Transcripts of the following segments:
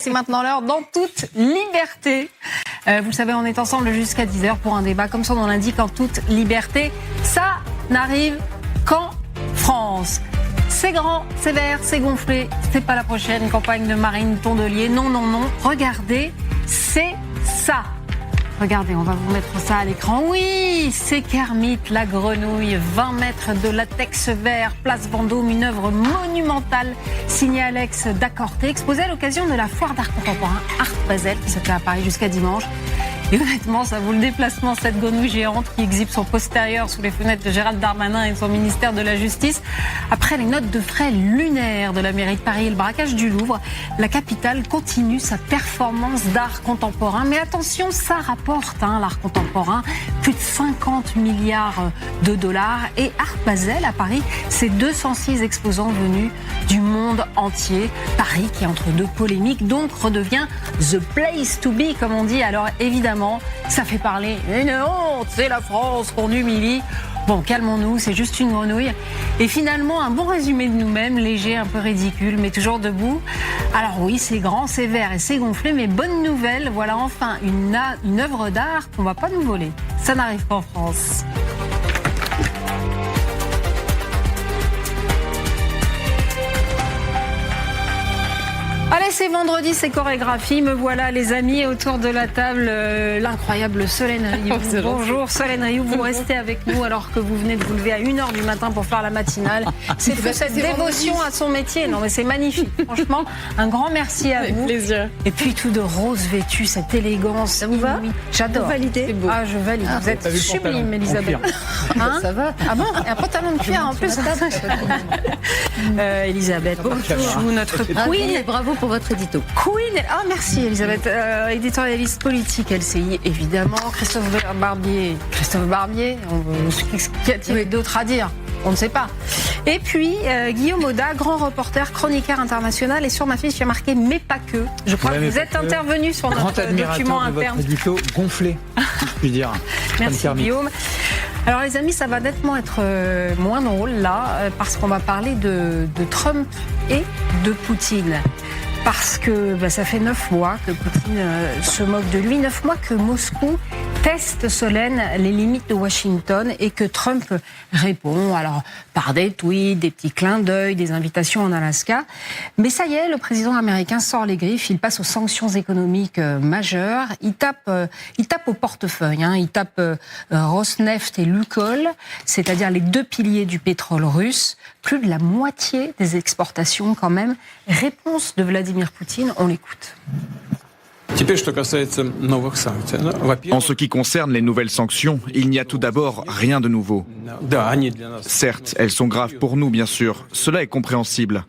C'est maintenant l'heure dans toute liberté. Vous le savez, on est ensemble jusqu'à 10h pour un débat, comme son nom l'indique, en toute liberté. Ça n'arrive qu'en France. C'est grand, c'est vert, c'est gonflé. C'est pas la prochaine campagne de Marine Tondelier. Non, non, non. Regardez, c'est ça. Regardez, on va vous mettre ça à l'écran. Oui, c'est Kermit la grenouille, 20 mètres de latex vert, place Vendôme, une œuvre monumentale signée Alex Dacorté, exposée à l'occasion de la foire d'art contemporain Art Basel qui se fait à Paris jusqu'à dimanche. Et honnêtement, ça vaut le déplacement, cette grenouille géante qui exhibe son postérieur sous les fenêtres de Gérald Darmanin et de son ministère de la Justice. Après les notes de frais lunaires de la mairie de Paris et le braquage du Louvre, la capitale continue sa performance d'art contemporain. Mais attention, ça rapporte l'art contemporain, plus de 50 milliards de dollars. Et Art Basel à Paris, c'est 206 exposants venus du monde entier. Paris qui, entre deux polémiques, donc redevient the place to be, comme on dit. Alors évidemment, ça fait parler. Une honte, c'est la France qu'on humilie. Bon, calmons-nous, c'est juste une grenouille. Et finalement, un bon résumé de nous-mêmes, léger, un peu ridicule, mais toujours debout. Alors oui, c'est grand, c'est vert et c'est gonflé, mais bonne nouvelle, voilà enfin une œuvre d'art qu'on va pas nous voler. Ça n'arrive pas en France. Allez, c'est vendredi, c'est chorégraphie. Me voilà, les amis, autour de la table, l'incroyable Solène Rioux. Bonjour Solène Rioux, vous restez avec nous alors que vous venez de vous lever à 1h du matin pour faire la matinale. C'est fou, cette dévotion à son métier. Non, mais c'est magnifique. Franchement, un grand merci à vous. Avec plaisir. Et puis tout de rose vêtu, cette élégance. Ça vous va? J'adore. Vous validez? C'est beau. Ah, je valide. Vous êtes sublime, Elisabeth. Hein? Ça va. Ah bon? Et un pantalon de cuir en plus. Elisabeth, bonjour. Notre queen. Et bravo pour votre édito. Queen, ah merci Elisabeth, éditorialiste politique LCI évidemment, Christophe Barbier, qu'y a-t-il d'autre à dire? On ne sait pas. Et puis Guillaume Audat, grand reporter, chroniqueur international, et sur ma fiche il y a marqué mais pas que. Je crois que vous êtes intervenu sur notre document interne. Votre édito gonflé, si je puis dire. Merci Guillaume. Alors les amis, ça va nettement être moins drôle là, parce qu'on va parler de Trump et de Poutine. Parce que ça fait 9 mois que Poutine se moque de lui, 9 mois que Moscou teste, Solène, les limites de Washington et que Trump répond, alors par des tweets, des petits clins d'œil, des invitations en Alaska. Mais ça y est, le président américain sort les griffes, il passe aux sanctions économiques majeures, il tape au portefeuille, il tape Rosneft et Lukoil, c'est-à-dire les deux piliers du pétrole russe, plus de la moitié des exportations quand même. Réponse de Vladimir Poutine, on l'écoute. En ce qui concerne les nouvelles sanctions, il n'y a tout d'abord rien de nouveau. Certes, elles sont graves pour nous, bien sûr, cela est compréhensible.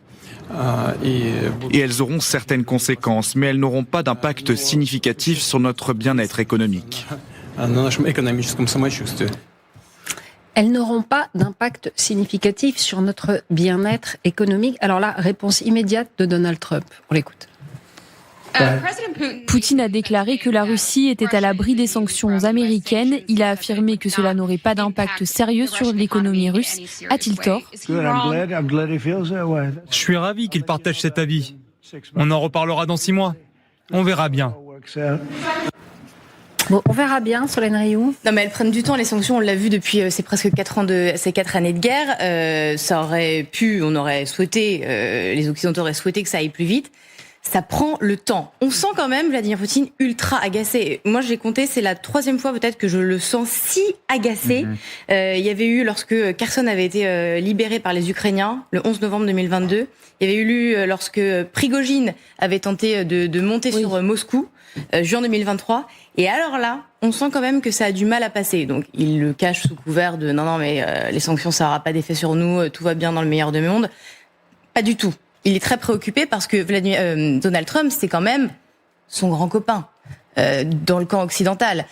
Et elles auront certaines conséquences, mais elles n'auront pas d'impact significatif sur notre bien-être économique. Elles n'auront pas d'impact significatif sur notre bien-être économique. Alors là, réponse immédiate de Donald Trump. On l'écoute. Poutine a déclaré que la Russie était à l'abri des sanctions américaines. Il a affirmé que cela n'aurait pas d'impact sérieux sur l'économie russe. A-t-il tort? Je suis ravi qu'il partage cet avis. On en reparlera dans 6 mois. On verra bien. Bon, on verra bien, Solène Rioux. Non, mais elles prennent du temps, les sanctions. On l'a vu depuis ces presque 4 années de guerre. Ça aurait pu, on aurait souhaité, les Occidentaux auraient souhaité que ça aille plus vite. Ça prend le temps. On sent quand même Vladimir Poutine ultra agacé. Moi, j'ai compté, c'est la 3e fois peut-être que je le sens si agacé. Il y avait eu, lorsque Kherson avait été libéré par les Ukrainiens, le 11 novembre 2022. Il y avait eu lorsque Prigojine avait tenté de monter sur Moscou, juin 2023. Et alors là, on sent quand même que ça a du mal à passer. Donc, il le cache sous couvert de non, mais les sanctions, ça n'aura pas d'effet sur nous, tout va bien dans le meilleur des mondes. Pas du tout. Il est très préoccupé parce que Donald Trump, c'est quand même son grand copain dans le camp occidental.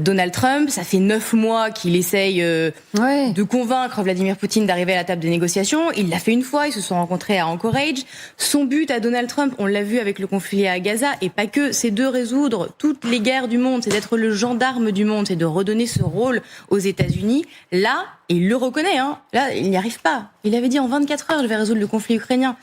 Donald Trump, ça fait 9 mois qu'il essaye de convaincre Vladimir Poutine d'arriver à la table des négociations. Il l'a fait une fois, ils se sont rencontrés à Anchorage. Son but à Donald Trump, on l'a vu avec le conflit à Gaza, et pas que, c'est de résoudre toutes les guerres du monde, c'est d'être le gendarme du monde, c'est de redonner ce rôle aux États-Unis. Là, il le reconnaît, là, il n'y arrive pas. Il avait dit en 24 heures, je vais résoudre le conflit ukrainien.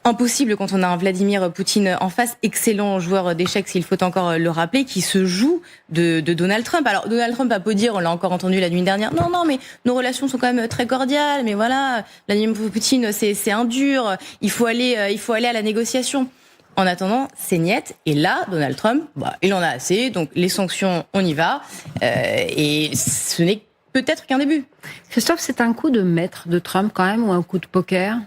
impossible quand on a un Vladimir Poutine en face, excellent joueur d'échecs, s'il faut encore le rappeler, qui se joue de Donald Trump. Alors Donald Trump a beau dire, on l'a encore entendu la nuit dernière, non, mais nos relations sont quand même très cordiales, mais voilà, Vladimir Poutine, c'est un dur, il faut aller à la négociation. En attendant, c'est niette. Et là, Donald Trump, il en a assez. Donc les sanctions, on y va. Et ce n'est peut-être qu'un début. Christophe, c'est un coup de maître de Trump quand même, ou un coup de poker?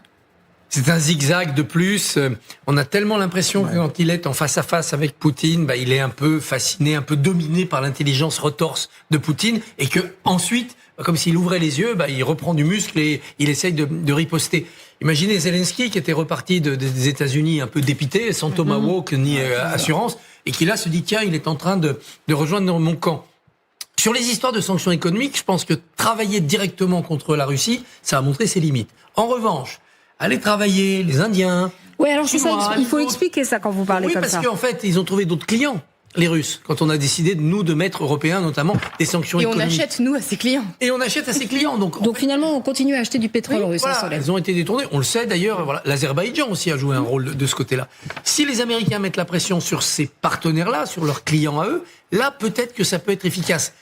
C'est un zigzag de plus. On a tellement l'impression que quand il est en face à face avec Poutine, il est un peu fasciné, un peu dominé par l'intelligence retorse de Poutine, et que ensuite, comme s'il ouvrait les yeux, il reprend du muscle et il essaye de riposter. Imaginez Zelensky qui était reparti des États-Unis un peu dépité, sans tomahawk ni assurance, et qui là se dit tiens, il est en train de rejoindre mon camp. Sur les histoires de sanctions économiques, je pense que travailler directement contre la Russie, ça a montré ses limites. En revanche, aller travailler les Indiens. Oui, alors c'est ça, il faut expliquer ça quand vous parlez comme ça. Oui, parce qu'en fait, ils ont trouvé d'autres clients, les Russes, quand on a décidé, de mettre, Européens notamment, des sanctions économiques. Et on achète, nous, à ces clients. Donc finalement, on continue à acheter du pétrole russe en solaire. Elles ont été détournées. On le sait d'ailleurs, voilà. L'Azerbaïdjan aussi a joué un rôle de ce côté-là. Si les Américains mettent la pression sur ces partenaires-là, sur leurs clients à eux, là, peut-être que ça peut être efficace.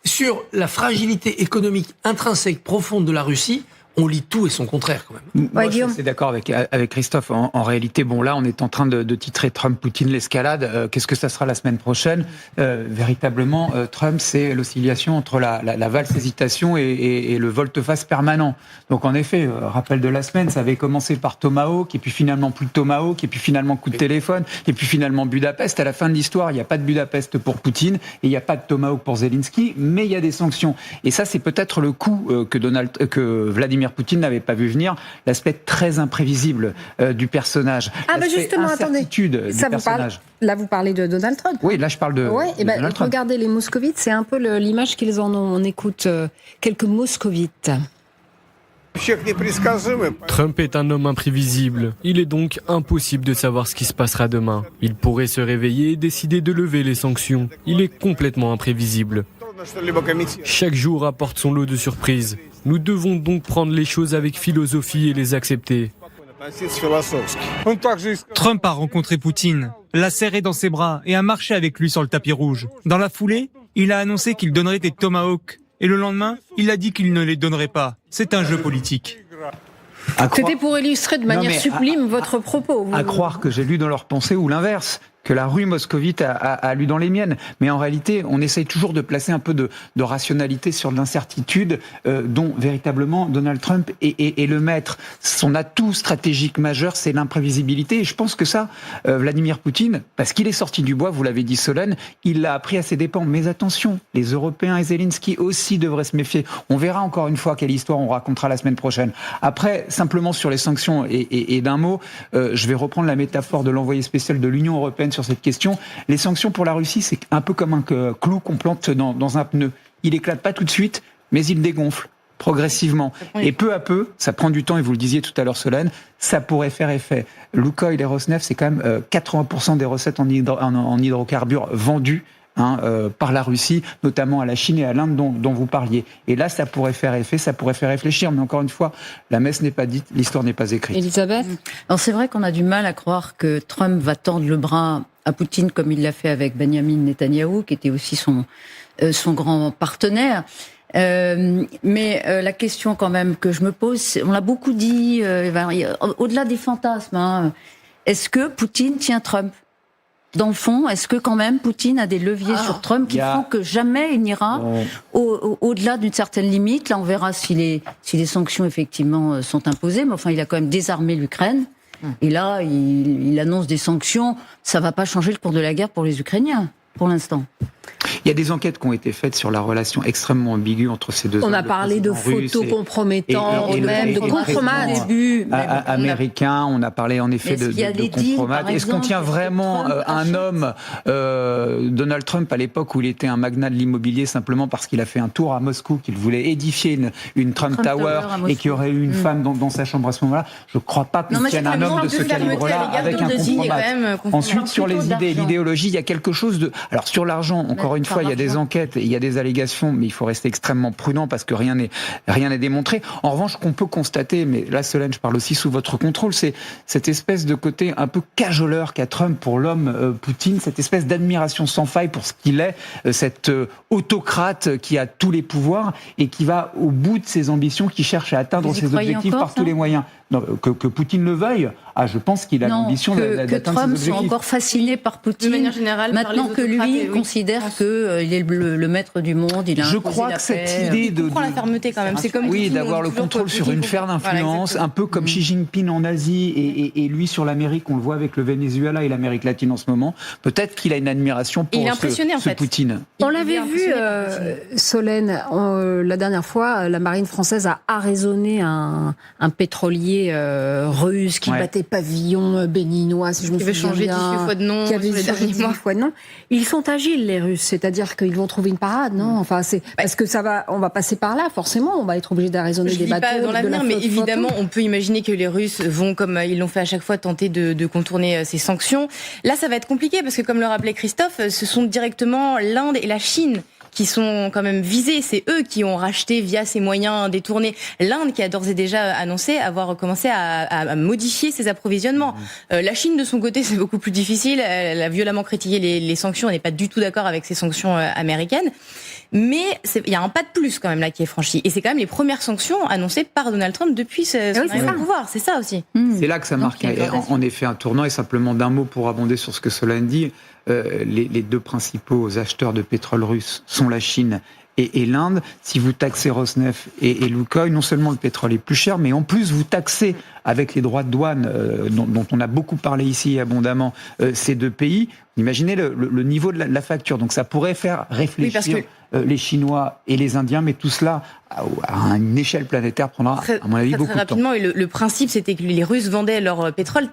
Sur la fragilité économique intrinsèque profonde de la Russie, on lit tout et son contraire quand même. Moi, je suis assez d'accord avec Christophe. En réalité, là, on est en train de titrer Trump-Poutine l'escalade. Qu'est-ce que ça sera la semaine prochaine ? Véritablement, Trump, c'est l'oscillation entre la valse hésitation et le volte-face permanent. Donc en effet, rappel de la semaine, ça avait commencé par Tomahawk, et puis finalement plus de Tomahawk, et puis finalement coup de téléphone, et puis finalement Budapest. À la fin de l'histoire, il n'y a pas de Budapest pour Poutine, et il n'y a pas de Tomahawk pour Zelensky, mais il y a des sanctions. Et ça, c'est peut-être le coup que Vladimir Poutine n'avait pas vu venir, l'aspect très imprévisible du personnage. Justement, attendez. Ça vous parle, là, vous parlez de Donald Trump. Oui, là, je parle de Donald Trump. Regardez les moscovites, c'est un peu l'image qu'ils en ont. On écoute quelques moscovites. Trump est un homme imprévisible. Il est donc impossible de savoir ce qui se passera demain. Il pourrait se réveiller et décider de lever les sanctions. Il est complètement imprévisible. Chaque jour apporte son lot de surprises. Nous devons donc prendre les choses avec philosophie et les accepter. Trump a rencontré Poutine, l'a serré dans ses bras et a marché avec lui sur le tapis rouge. Dans la foulée, il a annoncé qu'il donnerait des tomahawks. Et le lendemain, il a dit qu'il ne les donnerait pas. C'est un jeu politique. C'était pour illustrer de manière sublime votre propos. À croire que j'ai lu dans leurs pensées ou l'inverse, que la rue moscovite a lu dans les miennes. Mais en réalité, on essaye toujours de placer un peu de rationalité sur l'incertitude dont véritablement Donald Trump est le maître. Son atout stratégique majeur, c'est l'imprévisibilité. Et je pense que ça, Vladimir Poutine, parce qu'il est sorti du bois, vous l'avez dit Solène, il l'a appris à ses dépens. Mais attention, les Européens et Zelensky aussi devraient se méfier. On verra encore une fois quelle histoire on racontera la semaine prochaine. Après, simplement sur les sanctions et d'un mot, je vais reprendre la métaphore de l'envoyé spécial de l'Union européenne sur cette question. Les sanctions pour la Russie, c'est un peu comme un clou qu'on plante dans un pneu. Il éclate pas tout de suite, mais il dégonfle progressivement. Et peu à peu, ça prend du temps, et vous le disiez tout à l'heure Solène, ça pourrait faire effet. Lukoil et Rosneft, c'est quand même 80% des recettes en hydrocarbures vendues par la Russie, notamment à la Chine et à l'Inde dont vous parliez. Et là, ça pourrait faire effet, ça pourrait faire réfléchir. Mais encore une fois, la messe n'est pas dite, l'histoire n'est pas écrite. Elisabeth ? Alors c'est vrai qu'on a du mal à croire que Trump va tendre le bras à Poutine comme il l'a fait avec Benjamin Netanyahou, qui était aussi son grand partenaire. Mais la question quand même que je me pose, on l'a beaucoup dit, au-delà des fantasmes, est-ce que Poutine tient Trump ? Dans le fond, est-ce que quand même Poutine a des leviers sur Trump qui font que jamais il n'ira au-delà d'une certaine limite ? Là, on verra si les sanctions effectivement sont imposées, mais enfin, il a quand même désarmé l'Ukraine. Et là, il annonce des sanctions. Ça va pas changer le cours de la guerre pour les Ukrainiens, pour l'instant. Il y a des enquêtes qui ont été faites sur la relation extrêmement ambiguë entre ces deux hommes. On a parlé de photos compromettantes, même de compromat américain. On a parlé en effet de compromat. Est-ce qu'on tient vraiment un homme, Donald Trump, à l'époque où il était un magnat de l'immobilier, simplement parce qu'il a fait un tour à Moscou, qu'il voulait édifier une Trump Tower et qu'il y aurait eu une femme dans sa chambre à ce moment-là? Je ne crois pas qu'on tienne un homme de ce calibre-là avec un compromat. Ensuite, sur les idées, l'idéologie, il y a quelque chose de... Alors, sur l'argent, on encore une fois, il y a des enquêtes, il y a des allégations, mais il faut rester extrêmement prudent parce que rien n'est démontré. En revanche, ce qu'on peut constater, mais là, Solène, je parle aussi sous votre contrôle, c'est cette espèce de côté un peu cajoleur qu'a Trump pour l'homme Poutine, cette espèce d'admiration sans faille pour ce qu'il est, cet autocrate qui a tous les pouvoirs et qui va au bout de ses ambitions, qui cherche à atteindre ses objectifs par tous les moyens. Non, que Poutine le veuille, je pense qu'il a l'ambition d'atteindre ses objectifs. Que Trump soit encore fasciné par Poutine, de manière générale, maintenant que lui considère qu'il est le maître du monde, il a je crois que cette idée de la fermeté quand même, c'est comme d'avoir le contrôle sur une sphère d'influence, un peu comme Xi Jinping en Asie et lui sur l'Amérique, on le voit avec le Venezuela et l'Amérique latine en ce moment. Peut-être qu'il a une admiration pour ce Poutine. On l'avait vu, Solène, la dernière fois, la marine française a arraisonné un pétrolier russe qui battait pavillon béninois, si je me souviens bien. Qui avait changé 18 fois de nom. Qui avait changé 18 fois de nom. Ils sont agiles, les Russes, c'est-à-dire qu'ils vont trouver une parade, non ? Enfin, c'est parce que on va passer par là, forcément, on va être obligé d'arraisonner des bateaux. Pas dans l'avenir, mais évidemment, on peut imaginer que les Russes vont, comme ils l'ont fait à chaque fois, tenter de contourner ces sanctions. Là, ça va être compliqué parce que, comme le rappelait Christophe, ce sont directement l'Inde et la Chine qui sont quand même visés. C'est eux qui ont racheté via ces moyens détournés. L'Inde qui a d'ores et déjà annoncé avoir commencé à modifier ses approvisionnements. La Chine, de son côté, c'est beaucoup plus difficile. Elle a violemment critiqué les sanctions. Elle n'est pas du tout d'accord avec ces sanctions américaines. Mais il y a un pas de plus quand même là qui est franchi. Et c'est quand même les premières sanctions annoncées par Donald Trump depuis son arrivée au pouvoir. C'est ça aussi. C'est là que ça marque en effet un tournant. Et simplement d'un mot pour abonder sur ce que Solène dit, les deux principaux acheteurs de pétrole russe sont la Chine et l'Inde. Si vous taxez Rosneft et Lukoil, non seulement le pétrole est plus cher, mais en plus vous taxez avec les droits de douane dont on a beaucoup parlé ici abondamment ces deux pays. Imaginez le niveau de la facture. Donc ça pourrait faire réfléchir les Chinois et les Indiens, mais tout cela à une échelle planétaire prendra, à mon avis, beaucoup de temps. Rapidement, et le principe, c'était que les Russes vendaient leur pétrole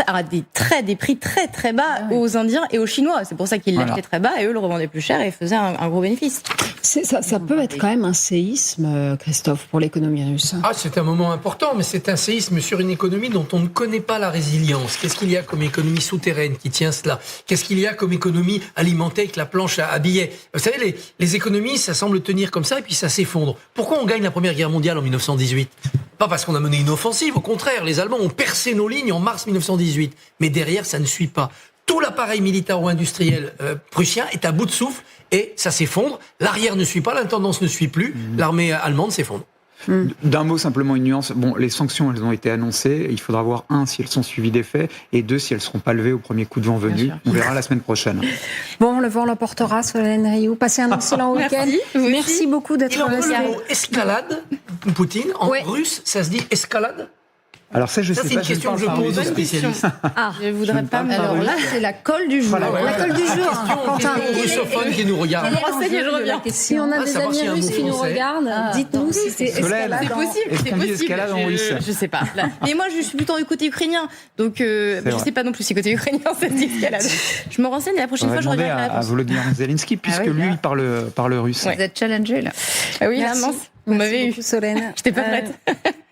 à des prix très très bas aux Indiens et aux Chinois. C'est pour ça qu'ils l'achetaient très bas et eux le revendaient plus cher et faisaient un gros bénéfice. Ça peut être quand même un séisme, Christophe, pour l'économie russe. C'est un moment important, mais c'est un séisme sur une économie dont on ne connaît pas la résilience. Qu'est-ce qu'il y a comme économie souterraine qui tient cela ? Qu'est-ce qu'il y a comme économie alimentée avec la planche à billets ? Vous savez, les économies, ça semble tenir comme ça et puis ça s'effondre. Pourquoi on gagne la Première Guerre mondiale en 1918 ? Pas parce qu'on a mené une offensive, au contraire, les Allemands ont percé nos lignes en mars 1918. Mais derrière, ça ne suit pas. Tout l'appareil militaro-industriel prussien est à bout de souffle et ça s'effondre. L'arrière ne suit pas, l'intendance ne suit plus. L'armée allemande s'effondre. D'un mot, simplement une nuance. Les sanctions, elles ont été annoncées. Il faudra voir, si elles sont suivies d'effets, et 2, si elles ne seront pas levées au premier coup de vent venu. On verra la semaine prochaine. Bon, le vent l'emportera, Solène Rioux. Passez un excellent week-end. Merci beaucoup d'être resté. Le mot escalade, Poutine, en russe, ça se dit escalade ? Alors ça, je sais pas. C'est une question que je pose aux spécialistes. Je voudrais pas. Alors là, c'est la colle du jour. La colle du jour. Quentin, russophone qui nous regarde. Je reviens. Si on a des amis russes qui nous regardent, dites-nous si c'est escalade. C'est possible. Est-ce qu'on dit escalade en russe ? Je sais pas. Mais moi, je suis plutôt du côté ukrainien, donc je sais pas non plus si côté ukrainien c'est escalade. Je me renseigne et la prochaine fois je regarde la réponse. À Volodymyr Zelensky, puisque lui il parle russe. Vous êtes challengé là. Oui, vous m'avez eu. Solène. J'étais pas prête.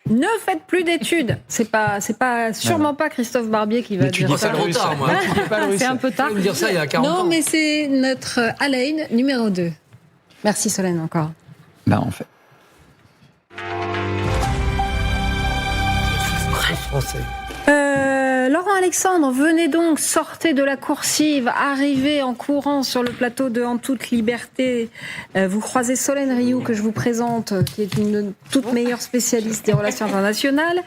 Ne faites plus d'études. C'est sûrement pas Christophe Barbier qui va dire ça. C'est trop tard, moi. C'est un peu tard. Je vais me dire ça il y a 40 ans. Non, mais c'est notre Alain numéro 2. Merci Solène encore. En fait. Très français. Laurent Alexandre, venez donc, sortez de la coursive, arrivez en courant sur le plateau de En toute liberté. Vous croisez Solène Rioux, que je vous présente, qui est une toute meilleure spécialiste des relations internationales.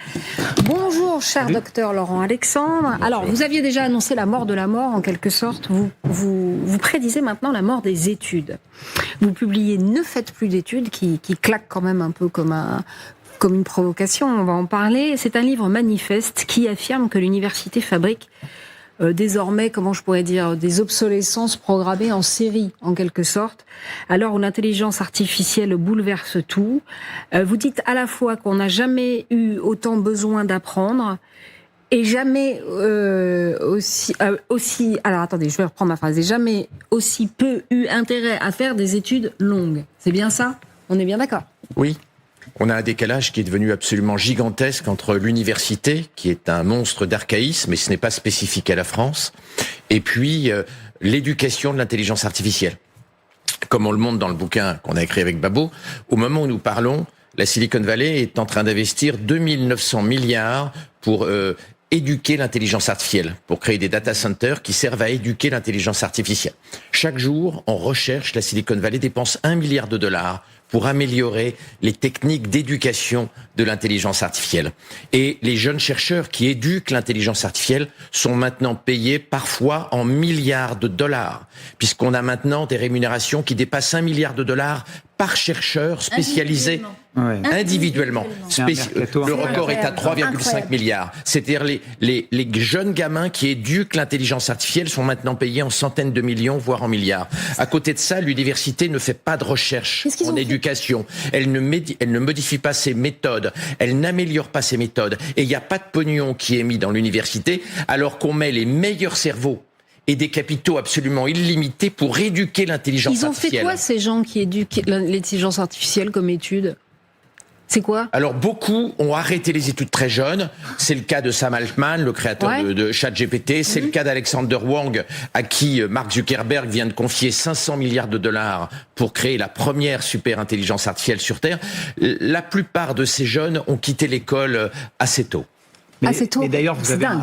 Bonjour, cher docteur Laurent Alexandre. Alors, vous aviez déjà annoncé la mort de la mort, en quelque sorte. Vous prédisez maintenant la mort des études. Vous publiez Ne faites plus d'études, qui claque quand même un peu comme une provocation, on va en parler. C'est un livre manifeste qui affirme que l'université fabrique désormais, comment je pourrais dire, des obsolescences programmées en série, en quelque sorte, à l'heure où l'intelligence artificielle bouleverse tout. Vous dites à la fois qu'on n'a jamais eu autant besoin d'apprendre et jamais aussi... Alors attendez, je vais reprendre ma phrase. Et jamais aussi peu eu intérêt à faire des études longues. C'est bien ça ? On est bien d'accord ? Oui. On a un décalage qui est devenu absolument gigantesque entre l'université, qui est un monstre d'archaïsme, et ce n'est pas spécifique à la France, et puis l'éducation de l'intelligence artificielle. comme on le montre dans le bouquin qu'on a écrit avec Babo, au moment où nous parlons, la Silicon Valley est en train d'investir 2900 milliards pour éduquer l'intelligence artificielle, pour créer des data centers qui servent à éduquer l'intelligence artificielle. Chaque jour, en recherche, la Silicon Valley dépense $1 milliard pour améliorer les techniques d'éducation de l'intelligence artificielle. Et les jeunes chercheurs qui éduquent l'intelligence artificielle sont maintenant payés parfois en milliards de dollars, puisqu'on a maintenant des rémunérations qui dépassent $1 milliard par chercheur spécialisé individuellement. Le record est à 3,5 milliards. C'est-à-dire les jeunes gamins qui éduquent l'intelligence artificielle sont maintenant payés en centaines de millions, voire en milliards. À côté de ça, l'université ne fait pas de recherche en éducation. Elle ne modifie pas ses méthodes. Elle n'améliore pas ses méthodes. Et il n'y a pas de pognon qui est mis dans l'université, alors qu'on met les meilleurs cerveaux et des capitaux absolument illimités pour éduquer l'intelligence artificielle. Ils ont fait quoi, ces gens qui éduquent l'intelligence artificielle comme étude ? C'est quoi ? Alors, beaucoup ont arrêté les études très jeunes. C'est le cas de Sam Altman, le créateur de ChatGPT. C'est le cas d'Alexander Wang, à qui Mark Zuckerberg vient de confier $500 milliards pour créer la première super intelligence artificielle sur Terre. La plupart de ces jeunes ont quitté l'école assez tôt. Mais d'ailleurs,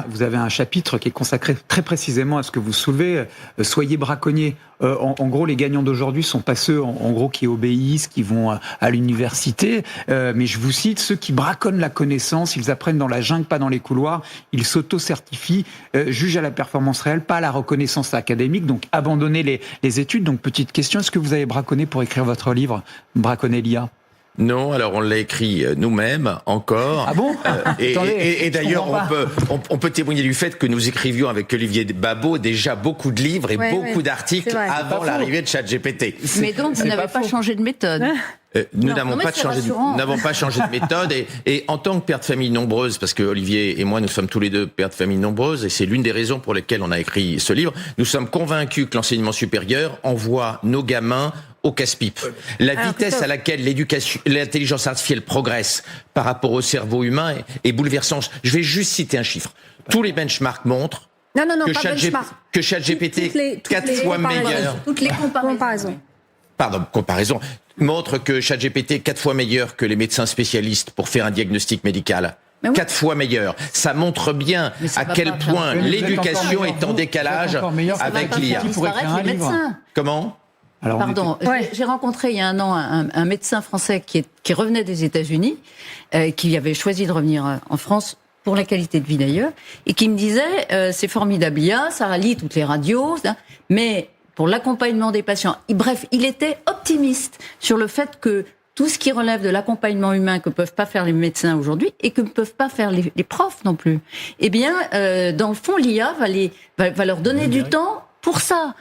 vous avez un chapitre qui est consacré très précisément à ce que vous soulevez. Soyez braconniers. En gros, les gagnants d'aujourd'hui sont pas ceux, en gros, qui obéissent, qui vont à l'université. Mais je vous cite, ceux qui braconnent la connaissance, ils apprennent dans la jungle, pas dans les couloirs. Ils s'auto-certifient, jugent à la performance réelle, pas à la reconnaissance académique. Donc, abandonnez les études. Donc, petite question, est-ce que vous avez braconné pour écrire votre livre, Braconner l'IA ? Non, alors on l'a écrit nous-mêmes encore. Ah bon ? Et d'ailleurs, on peut témoigner du fait que nous écrivions avec Olivier Babo déjà beaucoup de livres et beaucoup d'articles avant l'arrivée de ChatGPT. Mais donc, vous n'avez pas changé de méthode. Nous n'avons pas changé de méthode et en tant que père de famille nombreuse, parce que Olivier et moi nous sommes tous les deux pères de famille nombreuses et c'est l'une des raisons pour lesquelles on a écrit ce livre, nous sommes convaincus que l'enseignement supérieur envoie nos gamins au casse-pipe. La vitesse à laquelle l'intelligence artificielle progresse par rapport au cerveau humain est bouleversante. Je vais juste citer un chiffre. Tous les benchmarks montrent que ChatGPT est 4 fois meilleur. Toutes les comparaisons. Comparaison montre que ChatGPT est 4 fois meilleur que les médecins spécialistes pour faire un diagnostic médical. 4 fois meilleur. Ça montre bien à quel point l'éducation est en décalage avec l'IA. Comment ? J'ai rencontré il y a un an un médecin français qui revenait des États-Unis, qui avait choisi de revenir en France pour la qualité de vie d'ailleurs, et qui me disait c'est formidable l'IA, ça rallie toutes les radios, mais pour l'accompagnement des patients, bref, il était optimiste sur le fait que tout ce qui relève de l'accompagnement humain que peuvent pas faire les médecins aujourd'hui et que ne peuvent pas faire les profs non plus, eh bien, dans le fond, l'IA va leur donner du temps pour ça.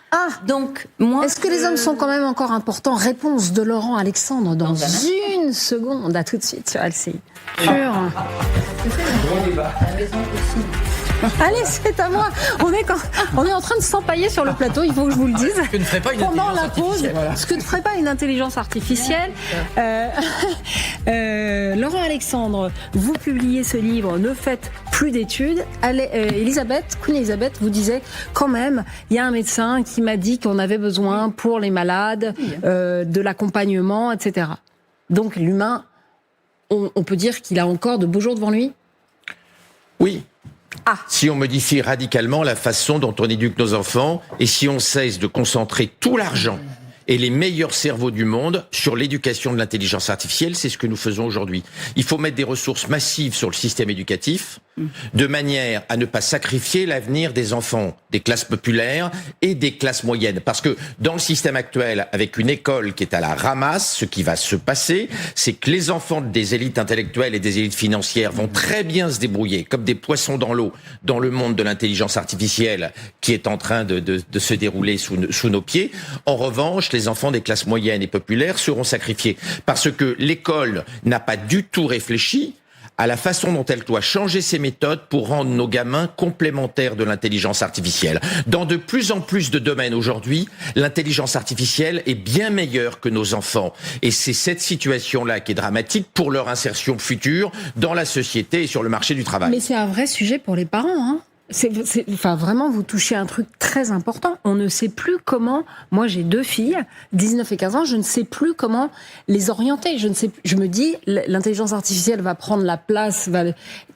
Donc, moi... Est-ce que les hommes sont quand même encore importants ? Réponse de Laurent Alexandre dans une seconde. À tout de suite sur LCI. Allez, c'est à moi. On est en train de s'empailler sur le plateau, il faut que je vous le dise. Que ne ferait pas une pendant la pause, voilà. ce que ne ferait pas une intelligence artificielle. Laurent Alexandre, vous publiez ce livre, Ne faites plus d'études. Queen Elisabeth vous disait quand même, il y a un médecin qui m'a dit qu'on avait besoin pour les malades de l'accompagnement, etc. Donc l'humain, on peut dire qu'il a encore de beaux jours devant lui ? Oui. Si on modifie radicalement la façon dont on éduque nos enfants et si on cesse de concentrer tout l'argent et les meilleurs cerveaux du monde sur l'éducation de l'intelligence artificielle, c'est ce que nous faisons aujourd'hui. Il faut mettre des ressources massives sur le système éducatif, de manière à ne pas sacrifier l'avenir des enfants des classes populaires et des classes moyennes. Parce que dans le système actuel, avec une école qui est à la ramasse, ce qui va se passer, c'est que les enfants des élites intellectuelles et des élites financières vont très bien se débrouiller, comme des poissons dans l'eau, dans le monde de l'intelligence artificielle qui est en train de se dérouler sous nos pieds. En revanche, les enfants des classes moyennes et populaires seront sacrifiés. Parce que l'école n'a pas du tout réfléchi à la façon dont elle doit changer ses méthodes pour rendre nos gamins complémentaires de l'intelligence artificielle. Dans de plus en plus de domaines aujourd'hui, l'intelligence artificielle est bien meilleure que nos enfants. Et c'est cette situation-là qui est dramatique pour leur insertion future dans la société et sur le marché du travail. Mais c'est un vrai sujet pour les parents, hein. enfin, vraiment, vous touchez un truc très important. On ne sait plus comment. Moi, j'ai 2 filles, 19 et 15 ans. Je ne sais plus comment les orienter. Je me dis, l'intelligence artificielle va prendre la place.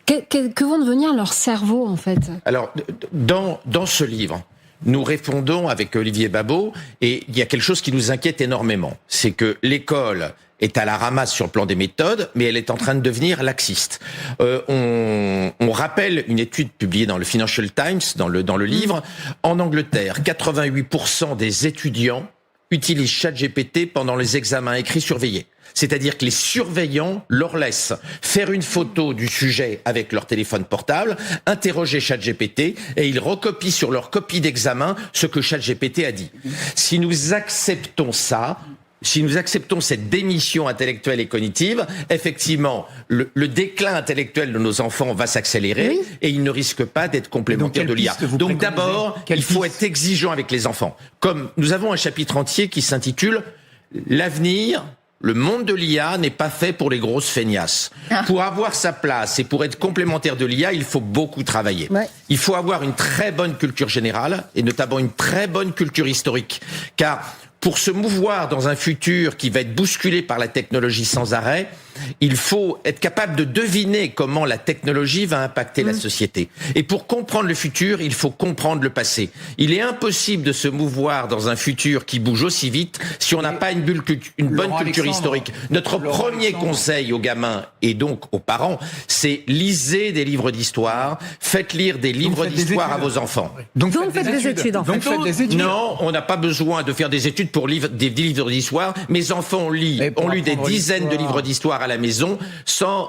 Que vont devenir leurs cerveaux, en fait? Alors, dans ce livre, nous répondons avec Olivier Babot, et il y a quelque chose qui nous inquiète énormément. C'est que l'école est à la ramasse sur le plan des méthodes, mais elle est en train de devenir laxiste. On rappelle une étude publiée dans le Financial Times, dans le livre. En Angleterre, 88% des étudiants utilisent ChatGPT pendant les examens écrits surveillés. C'est-à-dire que les surveillants leur laissent faire une photo du sujet avec leur téléphone portable, interroger ChatGPT, et ils recopient sur leur copie d'examen ce que ChatGPT a dit. Si nous acceptons ça, si nous acceptons cette démission intellectuelle et cognitive, effectivement, le déclin intellectuel de nos enfants va s'accélérer, et ils ne risquent pas d'être complémentaires de l'IA. Donc d'abord, il faut être exigeant avec les enfants. Comme nous avons un chapitre entier qui s'intitule « L'avenir ». Le monde de l'IA n'est pas fait pour les grosses feignasses. Pour avoir sa place et pour être complémentaire de l'IA, il faut beaucoup travailler. Ouais. Il faut avoir une très bonne culture générale et notamment une très bonne culture historique. Car pour se mouvoir dans un futur qui va être bousculé par la technologie sans arrêt, il faut être capable de deviner comment la technologie va impacter la société. Et pour comprendre le futur, il faut comprendre le passé. Il est impossible de se mouvoir dans un futur qui bouge aussi vite si on n'a pas une bonne culture historique. Notre premier conseil aux gamins et donc aux parents, c'est lisez des livres d'histoire, faites lire des livres d'histoire à vos enfants. Donc faites des études. En fait. Non, on n'a pas besoin de faire des études pour des livres d'histoire. Mes enfants ont lu des dizaines de livres d'histoire à la maison sans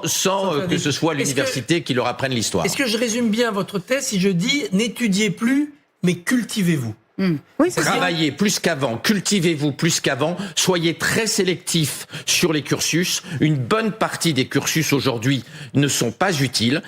que ce soit l'université qui leur apprenne l'histoire. Est-ce que je résume bien votre thèse si je dis n'étudiez plus, mais cultivez-vous? Oui, travaillez plus qu'avant, cultivez-vous plus qu'avant, soyez très sélectifs sur les cursus. Une bonne partie des cursus aujourd'hui ne sont pas utiles.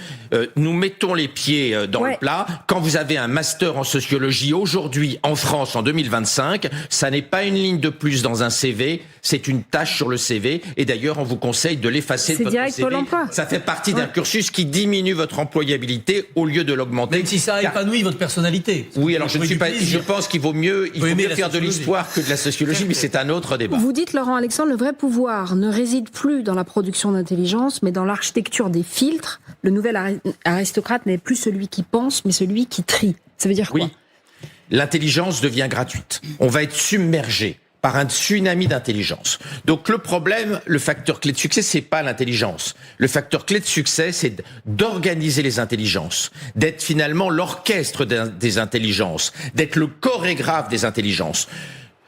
Nous mettons les pieds dans le plat. Quand vous avez un master en sociologie aujourd'hui en France en 2025, ça n'est pas une ligne de plus dans un CV, c'est une tâche sur le CV. Et d'ailleurs, on vous conseille de l'effacer de votre CV. Ça fait partie d'un cursus qui diminue votre employabilité au lieu de l'augmenter. Même si ça épanouit votre personnalité. Oui, alors je pense qu'il vaut mieux faire de l'histoire que de la sociologie, mais c'est un autre débat. Vous dites, Laurent Alexandre, le vrai pouvoir ne réside plus dans la production d'intelligence, mais dans l'architecture des filtres. Le nouvel aristocrate n'est plus celui qui pense, mais celui qui trie. Ça veut dire quoi? Oui. L'intelligence devient gratuite. On va être submergé par un tsunami d'intelligence. Donc le problème, le facteur clé de succès, c'est pas l'intelligence. Le facteur clé de succès, c'est d'organiser les intelligences, d'être finalement l'orchestre des intelligences, d'être le chorégraphe des intelligences.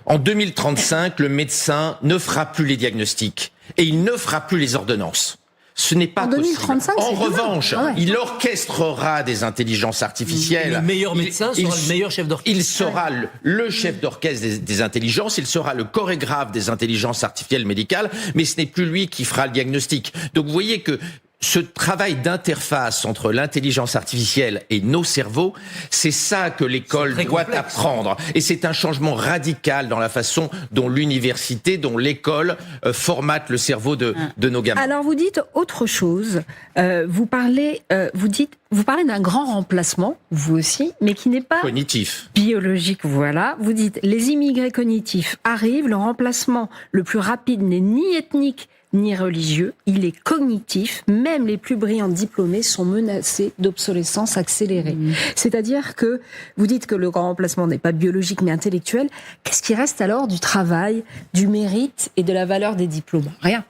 En 2035, le médecin ne fera plus les diagnostics et il ne fera plus les ordonnances. Ce n'est pas possible. 2035, en revanche, il orchestrera des intelligences artificielles. Le meilleur médecin sera le meilleur chef d'orchestre. Il sera le chef d'orchestre des intelligences, il sera le chorégraphe des intelligences artificielles médicales, mais ce n'est plus lui qui fera le diagnostic. Donc vous voyez que ce travail d'interface entre l'intelligence artificielle et nos cerveaux, c'est ça que l'école doit apprendre. Et c'est un changement radical dans la façon dont l'université, dont l'école formate le cerveau de nos gamins. Alors vous dites autre chose. Vous parlez d'un grand remplacement, vous aussi, mais qui n'est pas cognitif, biologique. Voilà. Vous dites les immigrés cognitifs arrivent. Le remplacement le plus rapide n'est ni ethnique ni religieux, il est cognitif. Même les plus brillants diplômés sont menacés d'obsolescence accélérée. C'est-à-dire que vous dites que le grand remplacement n'est pas biologique mais intellectuel. Qu'est-ce qui reste alors du travail, du mérite et de la valeur des diplômes? Rien.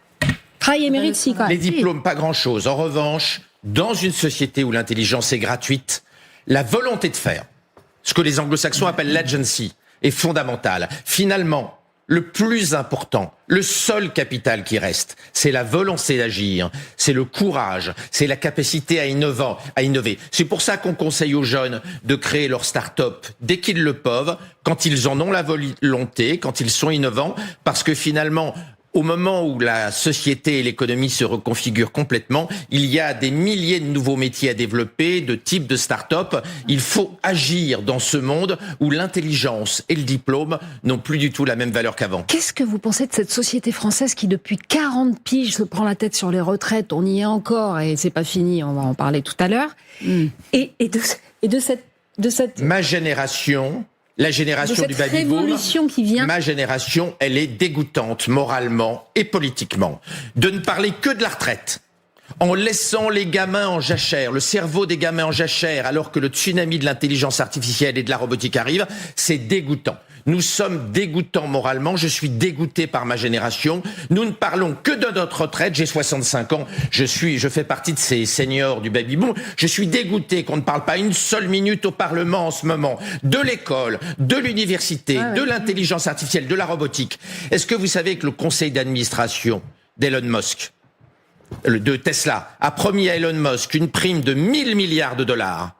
Travail et mérite, si, quand même. Les diplômes, pas grand-chose. En revanche, dans une société où l'intelligence est gratuite, la volonté de faire, ce que les anglo-saxons appellent l'agency, est fondamentale. Finalement, le plus important, le seul capital qui reste, c'est la volonté d'agir, c'est le courage, c'est la capacité à innover. C'est pour ça qu'on conseille aux jeunes de créer leur start-up dès qu'ils le peuvent, quand ils en ont la volonté, quand ils sont innovants, parce que finalement, Au moment où la société et l'économie se reconfigurent complètement, il y a des milliers de nouveaux métiers à développer, de types de start-up. Il faut agir dans ce monde où l'intelligence et le diplôme n'ont plus du tout la même valeur qu'avant. Qu'est-ce que vous pensez de cette société française qui, depuis 40 piges, se prend la tête sur les retraites? On y est encore et c'est pas fini, on va en parler tout à l'heure. Et de cette... Ma génération... La génération du baby-boom, qui vient. Ma génération, elle est dégoûtante moralement et politiquement. De ne parler que de la retraite, en laissant les gamins en jachère, le cerveau des gamins en jachère, alors que le tsunami de l'intelligence artificielle et de la robotique arrive, c'est dégoûtant. Nous sommes dégoûtants moralement, je suis dégoûté par ma génération. Nous ne parlons que de notre retraite, j'ai 65 ans, je fais partie de ces seniors du baby-boom. Je suis dégoûté qu'on ne parle pas une seule minute au Parlement en ce moment de l'école, de l'université, de l'intelligence artificielle, de la robotique. Est-ce que vous savez que le conseil d'administration d'Elon Musk, de Tesla, a promis à Elon Musk une prime de 1000 milliards de dollars?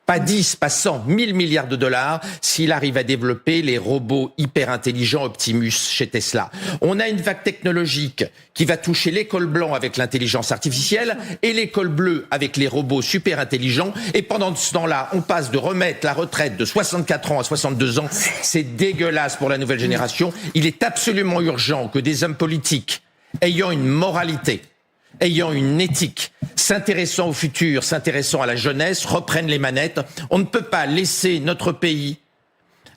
Pas 10, pas 100, 1000 milliards de dollars s'il arrive à développer les robots hyper intelligents Optimus chez Tesla. On a une vague technologique qui va toucher l'école blanc avec l'intelligence artificielle et l'école bleue avec les robots super intelligents. Et pendant ce temps-là, on passe de remettre la retraite de 64 ans à 62 ans. C'est dégueulasse pour la nouvelle génération. Il est absolument urgent que des hommes politiques ayant une moralité, ayant une éthique, s'intéressant au futur, s'intéressant à la jeunesse, reprennent les manettes. On ne peut pas laisser notre pays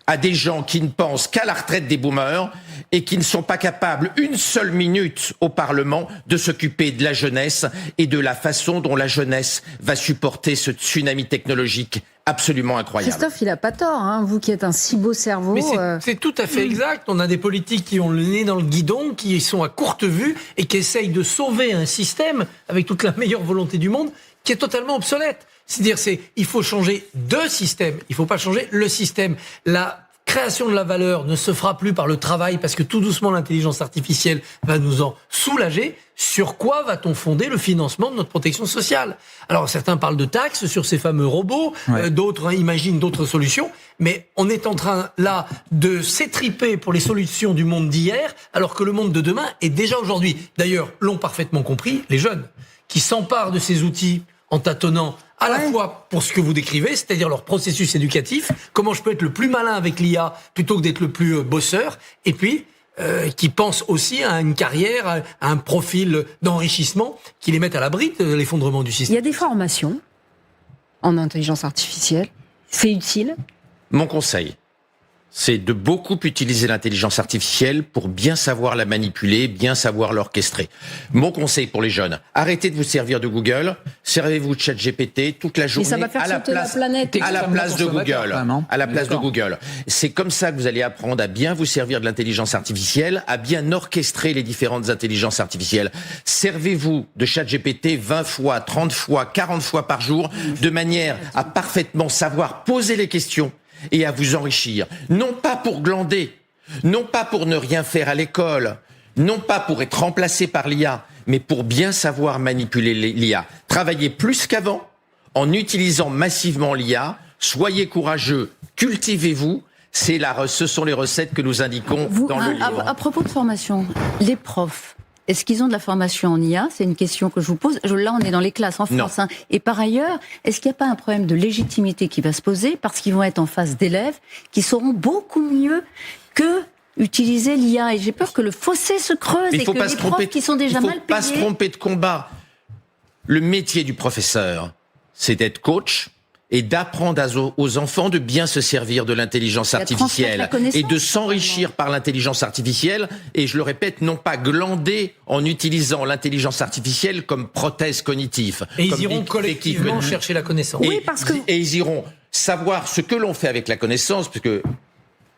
à des gens qui ne pensent qu'à la retraite des boomers et qui ne sont pas capables, une seule minute au Parlement, de s'occuper de la jeunesse et de la façon dont la jeunesse va supporter ce tsunami technologique absolument incroyable. Christophe, il n'a pas tort, hein, vous qui êtes un si beau cerveau. Mais c'est tout à fait exact. On a des politiques qui ont le nez dans le guidon, qui sont à courte vue et qui essayent de sauver un système avec toute la meilleure volonté du monde qui est totalement obsolète. C'est-à-dire, il faut changer de système, il ne faut pas changer le système. La création de la valeur ne se fera plus par le travail parce que tout doucement l'intelligence artificielle va nous en soulager. Sur quoi va-t-on fonder le financement de notre protection sociale? Alors certains parlent de taxes sur ces fameux robots, d'autres imaginent d'autres solutions, mais on est en train là de s'étriper pour les solutions du monde d'hier alors que le monde de demain est déjà aujourd'hui. D'ailleurs, l'ont parfaitement compris les jeunes qui s'emparent de ces outils en tâtonnant à la fois pour ce que vous décrivez, c'est-à-dire leur processus éducatif, comment je peux être le plus malin avec l'IA plutôt que d'être le plus bosseur, et puis qui pensent aussi à une carrière, à un profil d'enrichissement qui les mette à l'abri de l'effondrement du système. Il y a des formations en intelligence artificielle, c'est utile. Mon conseil, c'est de beaucoup utiliser l'intelligence artificielle pour bien savoir la manipuler, bien savoir l'orchestrer. Mon conseil pour les jeunes, arrêtez de vous servir de Google, servez-vous de ChatGPT toute la journée à la place de Google. À la place de Google. C'est comme ça que vous allez apprendre à bien vous servir de l'intelligence artificielle, à bien orchestrer les différentes intelligences artificielles. Servez-vous de ChatGPT 20 fois, 30 fois, 40 fois par jour, de manière à parfaitement savoir poser les questions et à vous enrichir. Non pas pour glander, non pas pour ne rien faire à l'école, non pas pour être remplacé par l'IA, mais pour bien savoir manipuler l'IA. Travaillez plus qu'avant en utilisant massivement l'IA. Soyez courageux, cultivez-vous. Ce sont les recettes que nous indiquons dans le livre. À propos de formation, les profs, est-ce qu'ils ont de la formation en IA? C'est une question que je vous pose. Là, on est dans les classes en France. Hein. Et par ailleurs, est-ce qu'il n'y a pas un problème de légitimité qui va se poser parce qu'ils vont être en face d'élèves qui sauront beaucoup mieux que utiliser l'IA? Et j'ai peur que le fossé se creuse et que les profs qui sont déjà mal payés... Il ne faut pas se tromper de combat. Le métier du professeur, c'est d'être coach et d'apprendre aux enfants de bien se servir de l'intelligence artificielle et de s'enrichir par l'intelligence artificielle. Et je le répète, non pas glander en utilisant l'intelligence artificielle comme prothèse cognitive. Et ils iront collectivement chercher la connaissance. Et ils iront savoir ce que l'on fait avec la connaissance, parce que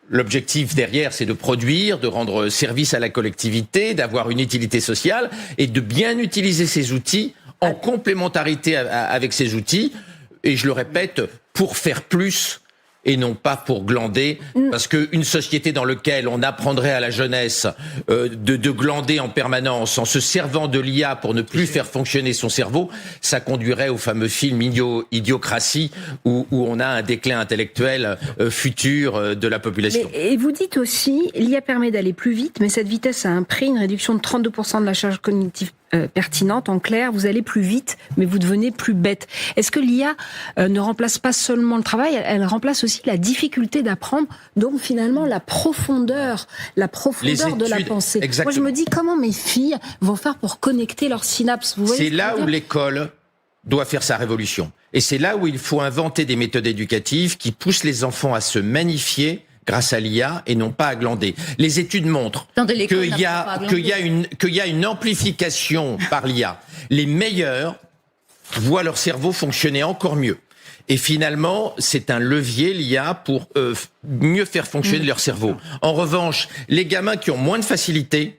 l'objectif derrière, c'est de produire, de rendre service à la collectivité, d'avoir une utilité sociale et de bien utiliser ces outils en complémentarité avec ces outils. Et je le répète, pour faire plus et non pas pour glander, parce qu'une société dans laquelle on apprendrait à la jeunesse de glander en permanence en se servant de l'IA pour ne plus faire fonctionner son cerveau, ça conduirait au fameux film Idiocratie où on a un déclin intellectuel futur de la population. Et vous dites aussi, l'IA permet d'aller plus vite, mais cette vitesse a un prix, une réduction de 32% de la charge cognitive pertinente. En clair, vous allez plus vite, mais vous devenez plus bête. Est-ce que l'IA ne remplace pas seulement le travail, elle remplace aussi la difficulté d'apprendre, donc finalement la profondeur de la pensée. Exactement. Moi, je me dis comment mes filles vont faire pour connecter leurs synapses. Vous voyez c'est là où l'école doit faire sa révolution. Et c'est là où il faut inventer des méthodes éducatives qui poussent les enfants à se magnifier grâce à l'IA et non pas à glander. Les études montrent qu'il y a une amplification par l'IA. Les meilleurs voient leur cerveau fonctionner encore mieux. Et finalement, c'est un levier, l'IA, pour mieux faire fonctionner leur cerveau. En revanche, les gamins qui ont moins de facilité,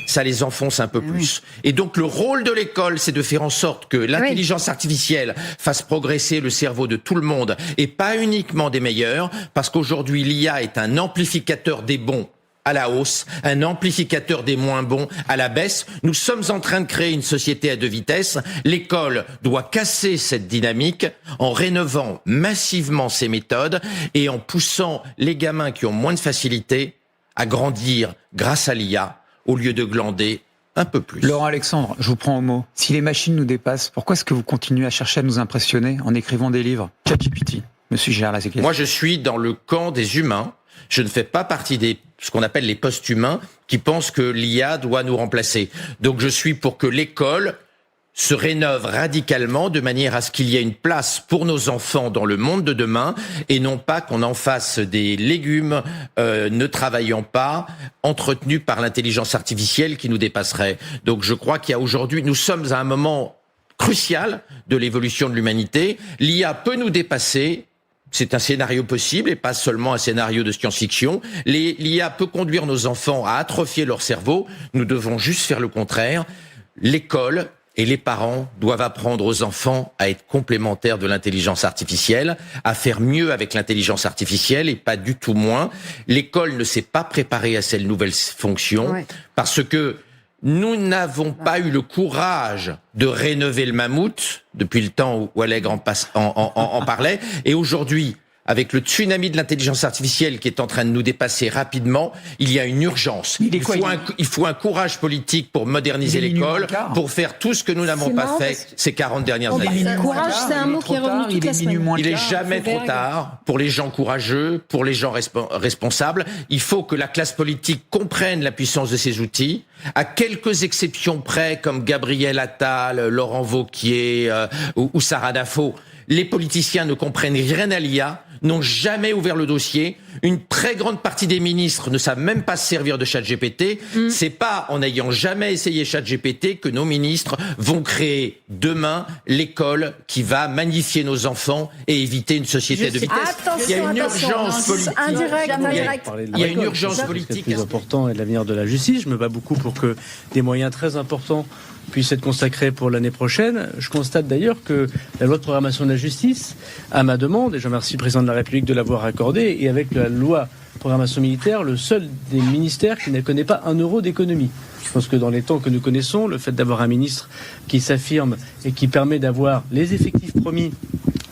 ça les enfonce un peu plus. Et donc le rôle de l'école, c'est de faire en sorte que l'intelligence artificielle fasse progresser le cerveau de tout le monde et pas uniquement des meilleurs, parce qu'aujourd'hui l'IA est un amplificateur des bons à la hausse, un amplificateur des moins bons à la baisse. Nous sommes en train de créer une société à deux vitesses. L'école doit casser cette dynamique en rénovant massivement ses méthodes et en poussant les gamins qui ont moins de facilité à grandir grâce à l'IA au lieu de glander un peu plus. Laurent Alexandre, je vous prends au mot. Si les machines nous dépassent, pourquoi est-ce que vous continuez à chercher à nous impressionner en écrivant des livres ? ChatGPT, monsieur Gérard Laséquiès. Moi, je suis dans le camp des humains. Je ne fais pas partie des ce qu'on appelle les post-humains qui pensent que l'IA doit nous remplacer. Donc, je suis pour que l'école se rénove radicalement de manière à ce qu'il y ait une place pour nos enfants dans le monde de demain et non pas qu'on en fasse des légumes ne travaillant pas, entretenus par l'intelligence artificielle qui nous dépasserait. Donc je crois qu'il y a aujourd'hui, nous sommes à un moment crucial de l'évolution de l'humanité. L'IA peut nous dépasser. C'est un scénario possible et pas seulement un scénario de science-fiction. L'IA peut conduire nos enfants à atrophier leur cerveau. Nous devons juste faire le contraire. L'école et les parents doivent apprendre aux enfants à être complémentaires de l'intelligence artificielle, à faire mieux avec l'intelligence artificielle et pas du tout moins. L'école ne s'est pas préparée à cette nouvelle fonction parce que nous n'avons pas eu le courage de rénover le mammouth depuis le temps où Allègre en parlait. Et aujourd'hui, avec le tsunami de l'intelligence artificielle qui est en train de nous dépasser rapidement, il y a une urgence. Il faut un courage politique pour moderniser l'école, pour faire tout ce que nous n'avons pas fait ces 40 dernières années. Courage, c'est un mot qui est revenu toute la semaine. Il est jamais trop tard pour les gens courageux, pour les gens responsables. Il faut que la classe politique comprenne la puissance de ces outils. À quelques exceptions près, comme Gabriel Attal, Laurent Wauquiez ou Sarah Dafo, les politiciens ne comprennent rien à l'IA, n'ont jamais ouvert le dossier. Une très grande partie des ministres ne savent même pas se servir de ChatGPT. C'est pas en n'ayant jamais essayé ChatGPT que nos ministres vont créer demain l'école qui va magnifier nos enfants et éviter une société de vitesse. Il y a une urgence politique. Il y a une urgence politique. Le plus important est l'avenir de la justice. Je me bats beaucoup pour que des moyens très importants puissent être consacrés pour l'année prochaine. Je constate d'ailleurs que la loi de programmation de la justice, à ma demande, et je remercie le président de la République de l'avoir accordée, et avec la loi de programmation militaire, le seul des ministères qui ne connaît pas un euro d'économie. Je pense que dans les temps que nous connaissons, le fait d'avoir un ministre qui s'affirme et qui permet d'avoir les effectifs promis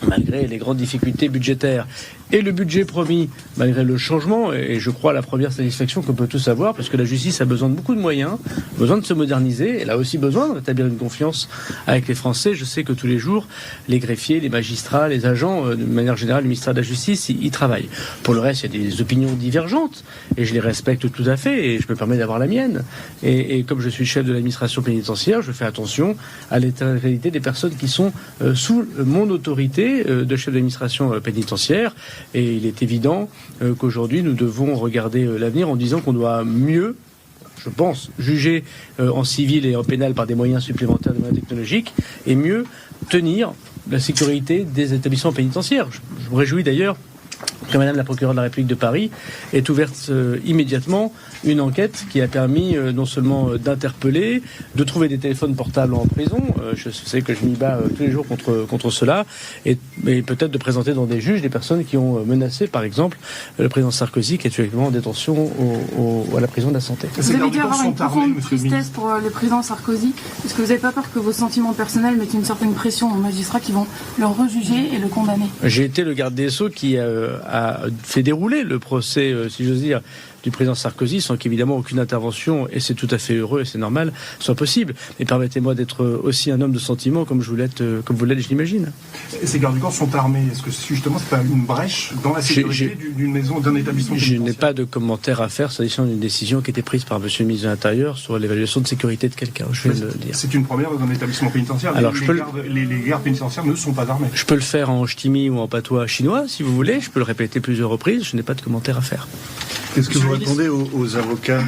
malgré les grandes difficultés budgétaires et le budget promis malgré le changement, et je crois la première satisfaction qu'on peut tous avoir, parce que la justice a besoin de beaucoup de moyens, besoin de se moderniser, elle a aussi besoin de rétablir une confiance avec les Français. Je sais que tous les jours, les greffiers, les magistrats, les agents, de manière générale, le ministère de la Justice, y travaillent. Pour le reste, il y a des opinions divergentes, et je les respecte tout à fait, et je me permets d'avoir la mienne. Et comme je suis chef de l'administration pénitentiaire, je fais attention à l'intégralité des personnes qui sont sous mon autorité de chef d'administration pénitentiaire. Et il est évident qu'aujourd'hui, nous devons regarder l'avenir en disant qu'on doit mieux, je pense, juger en civil et en pénal par des moyens supplémentaires, des moyens technologiques, et mieux tenir la sécurité des établissements pénitentiaires. Je me réjouis d'ailleurs que Madame la procureure de la République de Paris ait ouvert immédiatement une enquête qui a permis non seulement d'interpeller, de trouver des téléphones portables en prison, je sais que je m'y bats tous les jours contre cela, et peut-être de présenter devant des juges des personnes qui ont menacé, par exemple, le président Sarkozy, qui est actuellement en détention à la prison de la Santé. Vous avez dû avoir une profonde tristesse pour le président Sarkozy. Est-ce que vous n'avez pas peur que vos sentiments personnels mettent une certaine pression aux magistrats qui vont le rejuger et le condamner ? J'ai été le garde des Sceaux qui a fait dérouler le procès, si j'ose dire, du président Sarkozy, sans qu'évidemment aucune intervention, et c'est tout à fait heureux et c'est normal, soit possible. Mais permettez-moi d'être aussi un homme de sentiment comme vous l'êtes, je l'imagine. Et ces gardes du corps sont armés. Est-ce que justement c'est pas une brèche dans la sécurité d'une maison, d'un établissement? Je n'ai pas de commentaire à faire s'agissant d'une décision qui a été prise par Monsieur le ministre de l'Intérieur sur l'évaluation de sécurité de quelqu'un. Je vais le dire. C'est une première dans un établissement pénitentiaire. Alors, les gardes pénitentiaires ne sont pas armés. Je peux le faire en ch'timi ou en patois chinois, si vous voulez. Je peux le répéter plusieurs reprises. Je n'ai pas de commentaire à faire. Qu'est-ce que vous répondez aux avocats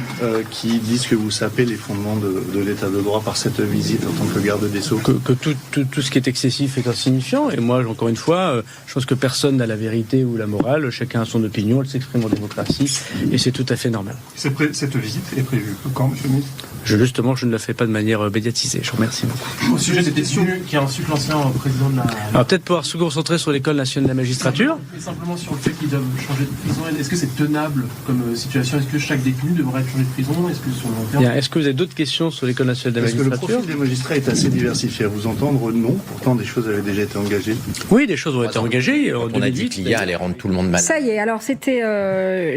qui disent que vous sapez les fondements de l'état de droit par cette visite en tant que garde des Sceaux? Que tout ce qui est excessif est insignifiant. Et moi, encore une fois, je pense que personne n'a la vérité ou la morale. Chacun a son opinion, elle s'exprime en démocratie. Et c'est tout à fait normal. Cette visite est prévue quand, Monsieur le ministre? Justement, je ne la fais pas de manière médiatisée. Je vous remercie beaucoup. Au sujet des questions qui a insulte l'ancien président de la... Alors peut-être pouvoir se concentrer sur l'École nationale de la magistrature. Simplement sur le fait qu'ils doivent changer de prison. Est-ce que c'est tenable comme situation? Est-ce que chaque détenu devrait être changé de prison? Est-ce que sur le long terme... Est-ce que vous avez d'autres questions sur l'École nationale de la magistrature? Est-ce que le profil des magistrats est assez diversifié? À vous entendre, non. Pourtant, des choses avaient déjà été engagées. Oui, des choses ont été engagées. On a dit que l'IA allait rendre tout le monde malade. Ça y est, alors c'était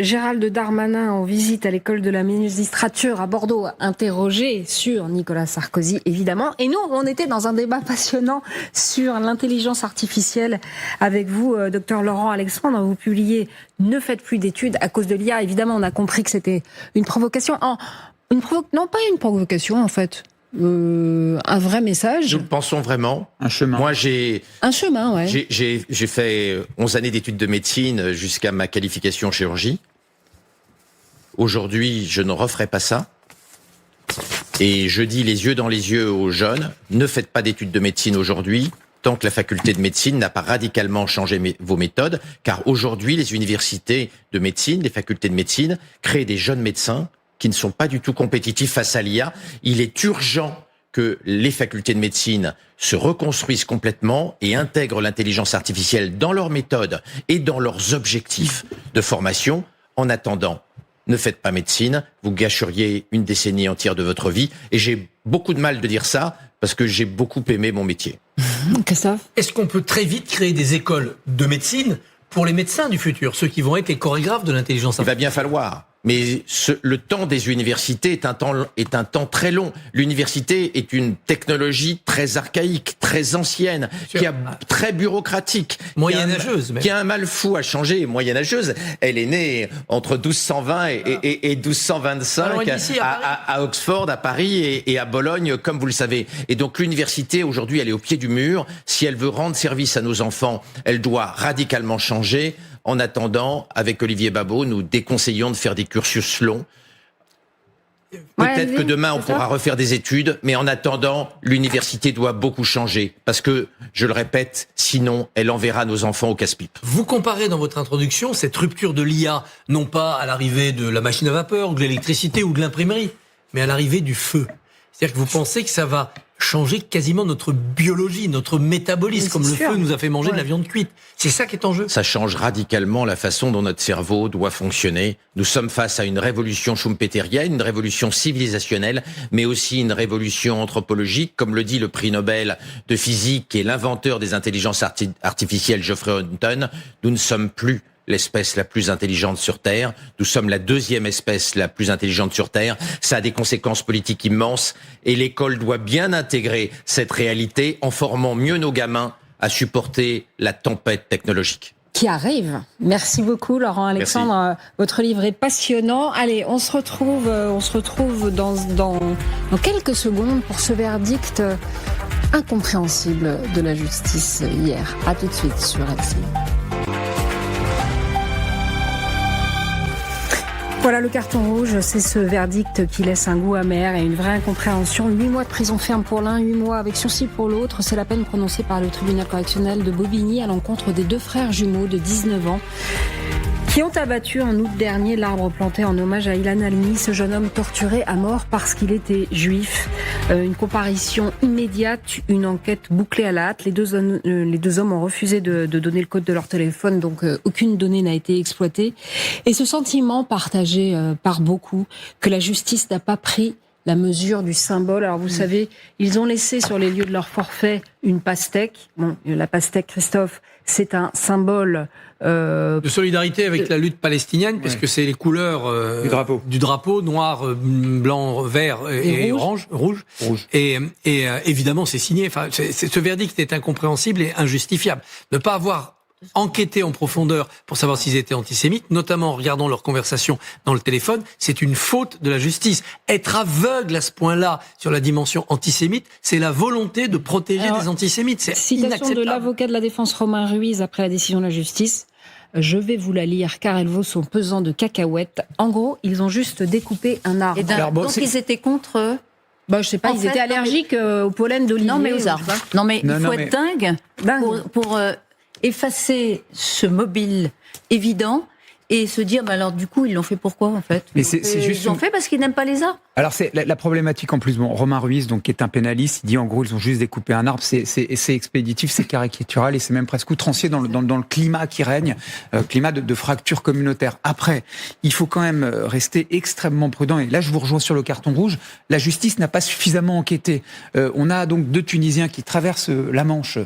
Gérald Darmanin en visite à l'école de la magistrature à Bordeaux, interrogé sur Nicolas Sarkozy, évidemment. Et nous, on était dans un débat passionnant sur l'intelligence artificielle avec vous, docteur Laurent Alexandre. Vous publiez « Ne faites plus d'études à cause de l'IA ». Évidemment, on a compris que c'était une provocation. Non, pas une provocation, en fait. Un vrai message. Nous le pensons vraiment. Un chemin. Moi, un chemin, ouais. J'ai fait 11 années d'études de médecine jusqu'à ma qualification en chirurgie. Aujourd'hui, je ne referai pas ça. Et je dis les yeux dans les yeux aux jeunes, ne faites pas d'études de médecine aujourd'hui, tant que la faculté de médecine n'a pas radicalement changé vos méthodes, car aujourd'hui, les universités de médecine, les facultés de médecine, créent des jeunes médecins qui ne sont pas du tout compétitifs face à l'IA. Il est urgent que les facultés de médecine se reconstruisent complètement et intègrent l'intelligence artificielle dans leurs méthodes et dans leurs objectifs de formation. En attendant, ne faites pas médecine, vous gâcheriez une décennie entière de votre vie. Et j'ai beaucoup de mal de dire ça, parce que j'ai beaucoup aimé mon métier. Christophe ? Est-ce qu'on peut très vite créer des écoles de médecine pour les médecins du futur, ceux qui vont être les chorégraphes de l'intelligence artificielle? Il va bien falloir. Mais le temps des universités est un temps très long. L'université est une technologie très archaïque, très ancienne, très bureaucratique, moyenâgeuse, qui a un mal fou à changer. Moyenâgeuse, elle est née entre 1220 et 1225 à Oxford, à Paris et à Bologne, comme vous le savez. Et donc l'université aujourd'hui, elle est au pied du mur. Si elle veut rendre service à nos enfants, elle doit radicalement changer. En attendant, avec Olivier Babot, nous déconseillons de faire des cursus longs. Peut-être que demain, on pourra refaire des études, mais en attendant, l'université doit beaucoup changer. Parce que, je le répète, sinon, elle enverra nos enfants au casse-pipe. Vous comparez dans votre introduction cette rupture de l'IA, non pas à l'arrivée de la machine à vapeur, ou de l'électricité, ou de l'imprimerie, mais à l'arrivée du feu. C'est-à-dire que vous pensez que ça va changer quasiment notre biologie, notre métabolisme, comme le feu nous a fait manger de la viande cuite. C'est ça qui est en jeu. Ça change radicalement la façon dont notre cerveau doit fonctionner. Nous sommes face à une révolution schumpeterienne, une révolution civilisationnelle, mais aussi une révolution anthropologique, comme le dit le prix Nobel de physique et l'inventeur des intelligences artificielles Geoffrey Hinton. Nous ne sommes plus l'espèce la plus intelligente sur Terre. Nous sommes la deuxième espèce la plus intelligente sur Terre. Ça a des conséquences politiques immenses et l'école doit bien intégrer cette réalité en formant mieux nos gamins à supporter la tempête technologique. Qui arrive. Merci beaucoup, Laurent Alexandre. Merci. Votre livre est passionnant. Allez, on se retrouve dans quelques secondes pour ce verdict incompréhensible de la justice hier. À tout de suite sur LCI. Voilà le carton rouge, c'est ce verdict qui laisse un goût amer et une vraie incompréhension. 8 mois de prison ferme pour l'un, 8 mois avec sursis pour l'autre. C'est la peine prononcée par le tribunal correctionnel de Bobigny à l'encontre des deux frères jumeaux de 19 ans qui ont abattu en août dernier l'arbre planté en hommage à Ilan Halimi, ce jeune homme torturé à mort parce qu'il était juif. Une comparution immédiate, une enquête bouclée à la hâte. Les deux hommes ont refusé de donner le code de leur téléphone, donc aucune donnée n'a été exploitée. Et ce sentiment partagé par beaucoup, que la justice n'a pas pris la mesure du symbole. Alors vous savez, ils ont laissé sur les lieux de leur forfait une pastèque. Bon, la pastèque, Christophe, c'est un symbole de solidarité avec la lutte palestinienne, parce que c'est les couleurs du drapeau, noir, blanc, vert et rouge. Et évidemment, c'est signé. Enfin, ce verdict est incompréhensible et injustifiable. Ne pas avoir enquêter en profondeur pour savoir s'ils étaient antisémites, notamment en regardant leurs conversations dans le téléphone, c'est une faute de la justice. Être aveugle à ce point-là sur la dimension antisémite, c'est la volonté de protéger des antisémites. C'est citation inacceptable. de l'avocat de la défense Romain Ruiz après la décision de la justice. Je vais vous la lire car elle vaut son pesant de cacahuètes. En gros, ils ont juste découpé un arbre. Donc ils étaient contre... je sais pas, ils étaient allergiques au pollen d'olivier. Non mais aux arbres. Non mais il faut être dingue pour effacer ce mobile évident et se dire, alors du coup, ils l'ont fait pourquoi en fait ? Mais c'est juste ils l'ont fait parce qu'ils n'aiment pas les arbres. Alors c'est la problématique en plus. Bon, Romain Ruiz, donc qui est un pénaliste, il dit en gros ils ont juste découpé un arbre. C'est expéditif, c'est caricatural et c'est même presque outrancier dans le climat qui règne, climat de fracture communautaire. Après, il faut quand même rester extrêmement prudent. Et là, je vous rejoins sur le carton rouge. La justice n'a pas suffisamment enquêté. On a donc 2 Tunisiens qui traversent la Manche,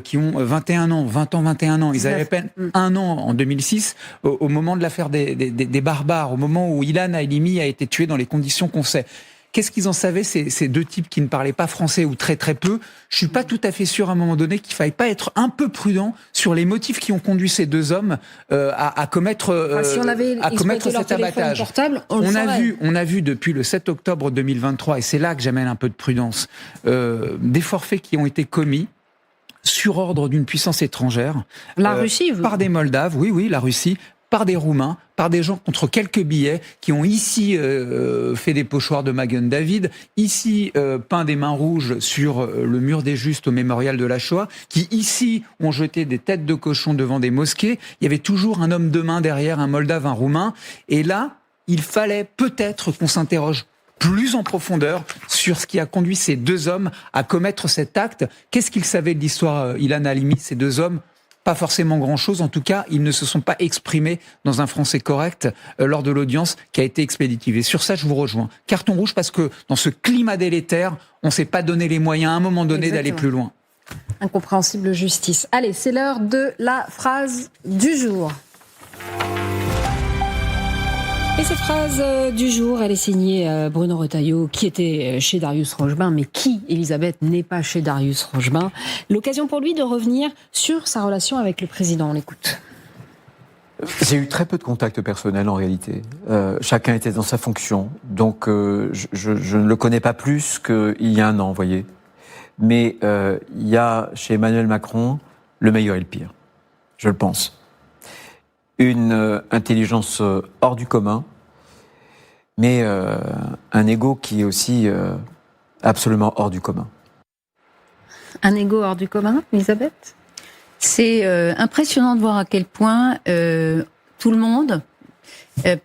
qui ont 21 ans, 20 ans, 21 ans. Ils avaient à peine 1 an en 2006, au moment de l'affaire des barbares, au moment où Ilan Halimi a été tué dans les conditions qu'on sait. Qu'est-ce qu'ils en savaient, ces 2 types qui ne parlaient pas français ou très très peu ? Je suis pas tout à fait sûr à un moment donné qu'il faille pas être un peu prudent sur les motifs qui ont conduit ces 2 hommes à commettre si on avait cet abattage. Portable, On a vu depuis le 7 octobre 2023, et c'est là que j'amène un peu de prudence, des forfaits qui ont été commis sur ordre d'une puissance étrangère. La Russie, par des Moldaves, oui, la Russie, par des Roumains, par des gens contre quelques billets qui ont ici fait des pochoirs de Magen David, ici peint des mains rouges sur le mur des Justes au mémorial de la Shoah, qui ici ont jeté des têtes de cochon devant des mosquées. Il y avait toujours un homme de main derrière, un Moldave, un Roumain. Et là, il fallait peut-être qu'on s'interroge plus en profondeur sur ce qui a conduit ces 2 hommes à commettre cet acte. Qu'est-ce qu'ils savaient de l'histoire Ilan Halimi, ces 2 hommes ? Pas forcément grand-chose. En tout cas, ils ne se sont pas exprimés dans un français correct lors de l'audience qui a été expéditive. Et sur ça, je vous rejoins. Carton rouge parce que dans ce climat délétère, on ne s'est pas donné les moyens à un moment donné d'aller plus loin. Incompréhensible justice. Allez, c'est l'heure de la phrase du jour. Et cette phrase du jour, elle est signée Bruno Retailleau, qui était chez Darius Rochebin, mais qui, Elisabeth, n'est pas chez Darius Rochebin. L'occasion pour lui de revenir sur sa relation avec le président. On l'écoute. J'ai eu très peu de contacts personnels en réalité. Chacun était dans sa fonction, donc je ne le connais pas plus qu'il y a un an, vous voyez. Mais il y a chez Emmanuel Macron le meilleur et le pire, je le pense. Une intelligence hors du commun, mais un ego qui est aussi absolument hors du commun. Un ego hors du commun, Elisabeth ? C'est impressionnant de voir à quel point tout le monde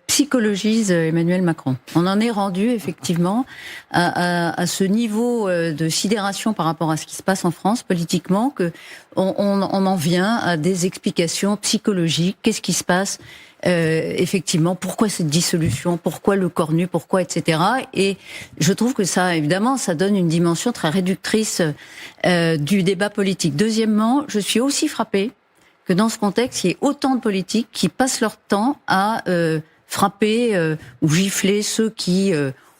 psychologise Emmanuel Macron. On en est rendu effectivement à ce niveau de sidération par rapport à ce qui se passe en France politiquement, que on en vient à des explications psychologiques. Qu'est-ce qui se passe effectivement, pourquoi cette dissolution, pourquoi le corps nu, pourquoi, etc. Et je trouve que ça, évidemment, ça donne une dimension très réductrice du débat politique. Deuxièmement, je suis aussi frappée que dans ce contexte, il y ait autant de politiques qui passent leur temps à frapper ou gifler ceux qui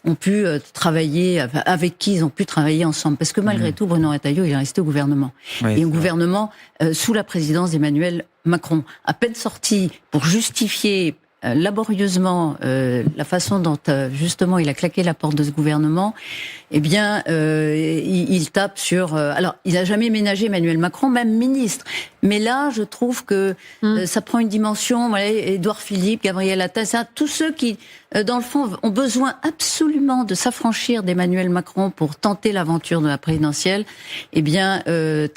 ont pu travailler, avec qui ils ont pu travailler ensemble. Parce que malgré tout, Bruno Retailleau, il est resté au gouvernement. Oui, et au gouvernement sous la présidence d'Emmanuel Macron. À peine sorti pour justifier laborieusement la façon dont justement il a claqué la porte de ce gouvernement, eh bien, il tape sur. Alors, il n'a jamais ménagé Emmanuel Macron, même ministre. Mais là, je trouve que ça prend une dimension. Voilà, Édouard Philippe, Gabriel Attal, tous ceux qui, dans le fond, ont besoin absolument de s'affranchir d'Emmanuel Macron pour tenter l'aventure de la présidentielle, eh bien,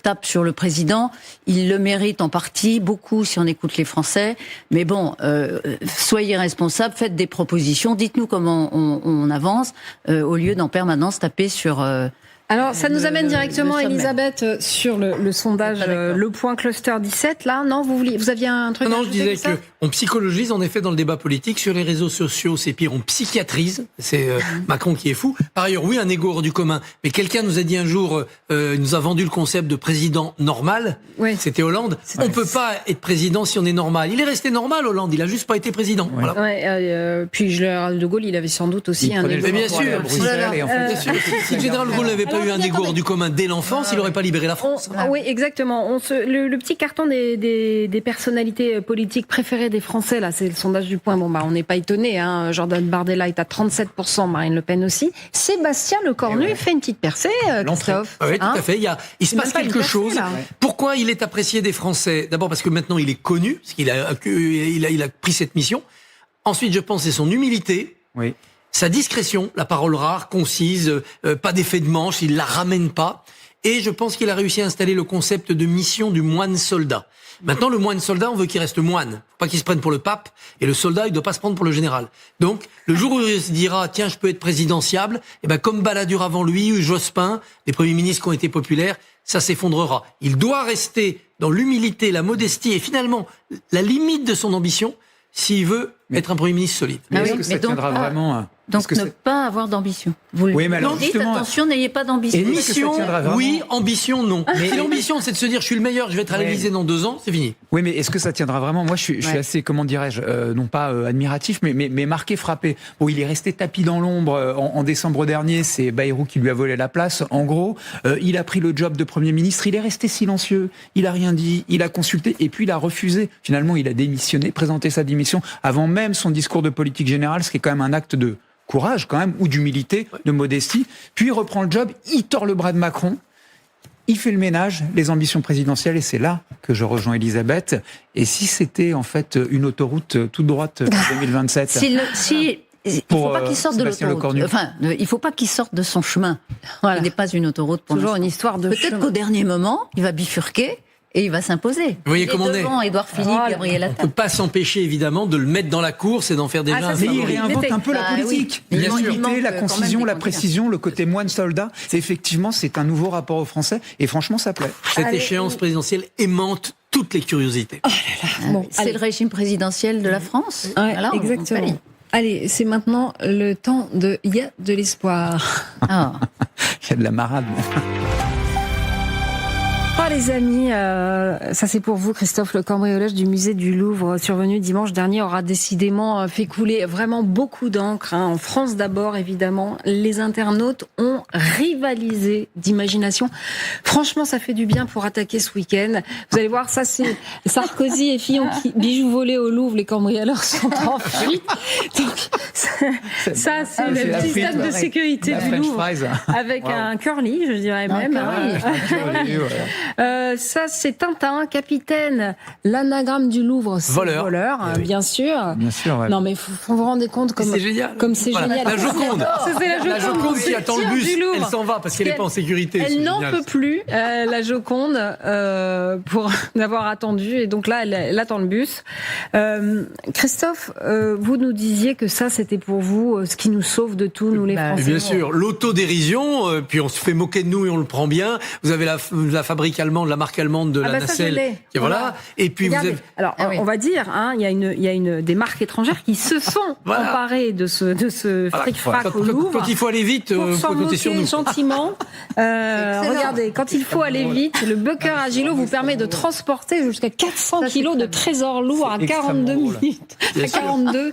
tapent sur le président. Il le mérite en partie, beaucoup, si on écoute les Français. Mais bon, soyez responsables, faites des propositions, dites-nous comment on avance, au lieu d'en permanence taper sur... Alors, ça nous amène directement, Elisabeth, sur le sondage Le Point Cluster 17. Là, non, vous aviez un truc? Non, je disais qu'on psychologise en effet dans le débat politique. Sur les réseaux sociaux, c'est pire, on psychiatrise. C'est Macron qui est fou. Par ailleurs, oui, un égo hors du commun. Mais quelqu'un nous a dit un jour, il nous a vendu le concept de président normal. Oui. C'était Hollande. On peut pas être président si on est normal. Il est resté normal, Hollande. Il a juste pas été président. Oui. Voilà. Puis général de Gaulle, il avait sans doute aussi un égo. Mais bien sûr. Bien sûr. Si le général de Gaulle n'avait pas eu un égo hors du commun dès l'enfance, il n'aurait pas libéré la France. Oui, exactement. Le petit carton des personnalités politiques préférées des Français, là, c'est le sondage du Point. Bon, on n'est pas étonné, hein. Jordan Bardella est à 37%, Marine Le Pen aussi. Sébastien Lecornu fait une petite percée, Christophe. Oui, tout à fait. Il se passe quelque chose. Pourquoi il est apprécié des Français? D'abord parce que maintenant il est connu, parce qu'il a pris cette mission. Ensuite, je pense, c'est son humilité. Oui. Sa discrétion, la parole rare, concise, pas d'effet de manche, il la ramène pas. Et je pense qu'il a réussi à installer le concept de mission du moine-soldat. Maintenant, le moine-soldat, on veut qu'il reste moine. Faut pas qu'il se prenne pour le pape. Et le soldat, il doit pas se prendre pour le général. Donc, le jour où il se dira, tiens, je peux être présidentiable, comme Balladur avant lui, ou Jospin, des premiers ministres qui ont été populaires, ça s'effondrera. Il doit rester dans l'humilité, la modestie et finalement, la limite de son ambition, s'il veut être un Premier ministre solide. Mais est-ce que ça tiendra vraiment... Donc ne pas avoir d'ambition. Oui, mais alors dites, attention, n'ayez pas d'ambition. Et mission, oui, ambition, non. Mais l'ambition, c'est de se dire, je suis le meilleur, je vais être à l'Élysée dans 2 ans, c'est fini. Oui, mais est-ce que ça tiendra vraiment? Moi, je suis assez, comment dirais-je, non pas admiratif, mais marqué, frappé. Bon, il est resté tapis dans l'ombre en décembre dernier, c'est Bayrou qui lui a volé la place. En gros, il a pris le job de Premier ministre, il est resté silencieux, il a rien dit, il a consulté, et puis il a refusé. Finalement, il a démissionné, présenté sa démission avant même son discours de politique générale, ce qui est quand même un acte de courage quand même, ou d'humilité, de modestie. Puis il reprend le job, il tord le bras de Macron, il fait le ménage, les ambitions présidentielles, et c'est là que je rejoins Elisabeth. Et si c'était en fait une autoroute toute droite en 2027 il ne faut pas qu'il sorte de l'autoroute. Enfin, il ne faut pas qu'il sorte de son chemin. Voilà. Il n'est pas une autoroute pour toujours une histoire de Peut-être qu'au dernier moment, il va bifurquer. Et il va s'imposer. Vous voyez comment on est. Édouard Philippe, Gabriel Attal. On ne peut pas s'empêcher, évidemment, de le mettre dans la course et d'en faire déjà un favori. Mais il réinvente un peu la politique. Oui. L'unité, la concision, la précision, le côté moine-soldat. Effectivement, c'est un nouveau rapport aux Français. Et franchement, ça plaît. Cette échéance présidentielle aimante toutes les curiosités. Oh là là. Bon, c'est le régime présidentiel de la France. Voilà, exactement. Allez, c'est maintenant le temps de... Il y a de l'espoir. Il y a de la marade. Les amis, ça c'est pour vous, Christophe. Le cambriolage du musée du Louvre survenu dimanche dernier aura décidément fait couler vraiment beaucoup d'encre. En France d'abord, évidemment. Les internautes ont rivalisé d'imagination. Franchement, ça fait du bien pour attaquer ce week-end. Vous allez voir, ça c'est Sarkozy et Fillon qui bijoux volés au Louvre. Les cambrioleurs sont en fuite. Donc, ça c'est le système de sécurité du Louvre avec un curly, je dirais même. Ça, c'est Tintin, capitaine. L'anagramme du Louvre, c'est voleur, bien sûr. Bien sûr, ouais. Non, mais vous vous rendez compte comme c'est génial. Comme c'est génial. La Joconde. La Joconde qui attend le bus, elle s'en va parce qu'elle n'est pas en sécurité. Elle n'en peut plus, la Joconde, pour n'avoir attendu. Et donc là, elle attend le bus. Christophe, vous nous disiez que ça, c'était pour vous ce qui nous sauve de tout, nous les Français. Bien sûr, l'autodérision, puis on se fait moquer de nous et on le prend bien. Vous avez la fabrique allemande, la marque allemande de la nacelle. Voilà. Et puis regardez, vous avez... Alors, on va dire, il y a des marques étrangères qui se sont emparées de ce fric-frac au Louvre. Quand il faut aller vite, vous pouvez compter sur nous. Gentiment. Regardez, quand il faut aller vite, le Bucker Agilo vous permet de transporter jusqu'à 400 kilos de trésors lourds à 42 minutes. À 42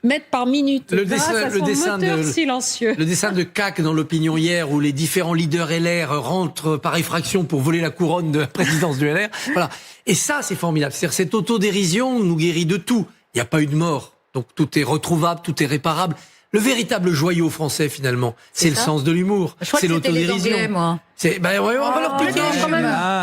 mètres par minute. Le dessin silencieux. Le dessin de CAC dans l'opinion hier où les différents leaders LR rentrent par effraction pour voler la couronne de la présidence du LR. Voilà. Et ça, c'est formidable. C'est-à-dire cette autodérision nous guérit de tout. Il n'y a pas eu de mort. Donc tout est retrouvable, tout est réparable. Le véritable joyau français, finalement, c'est le sens de l'humour, c'est l'autodérision. On va leur piquer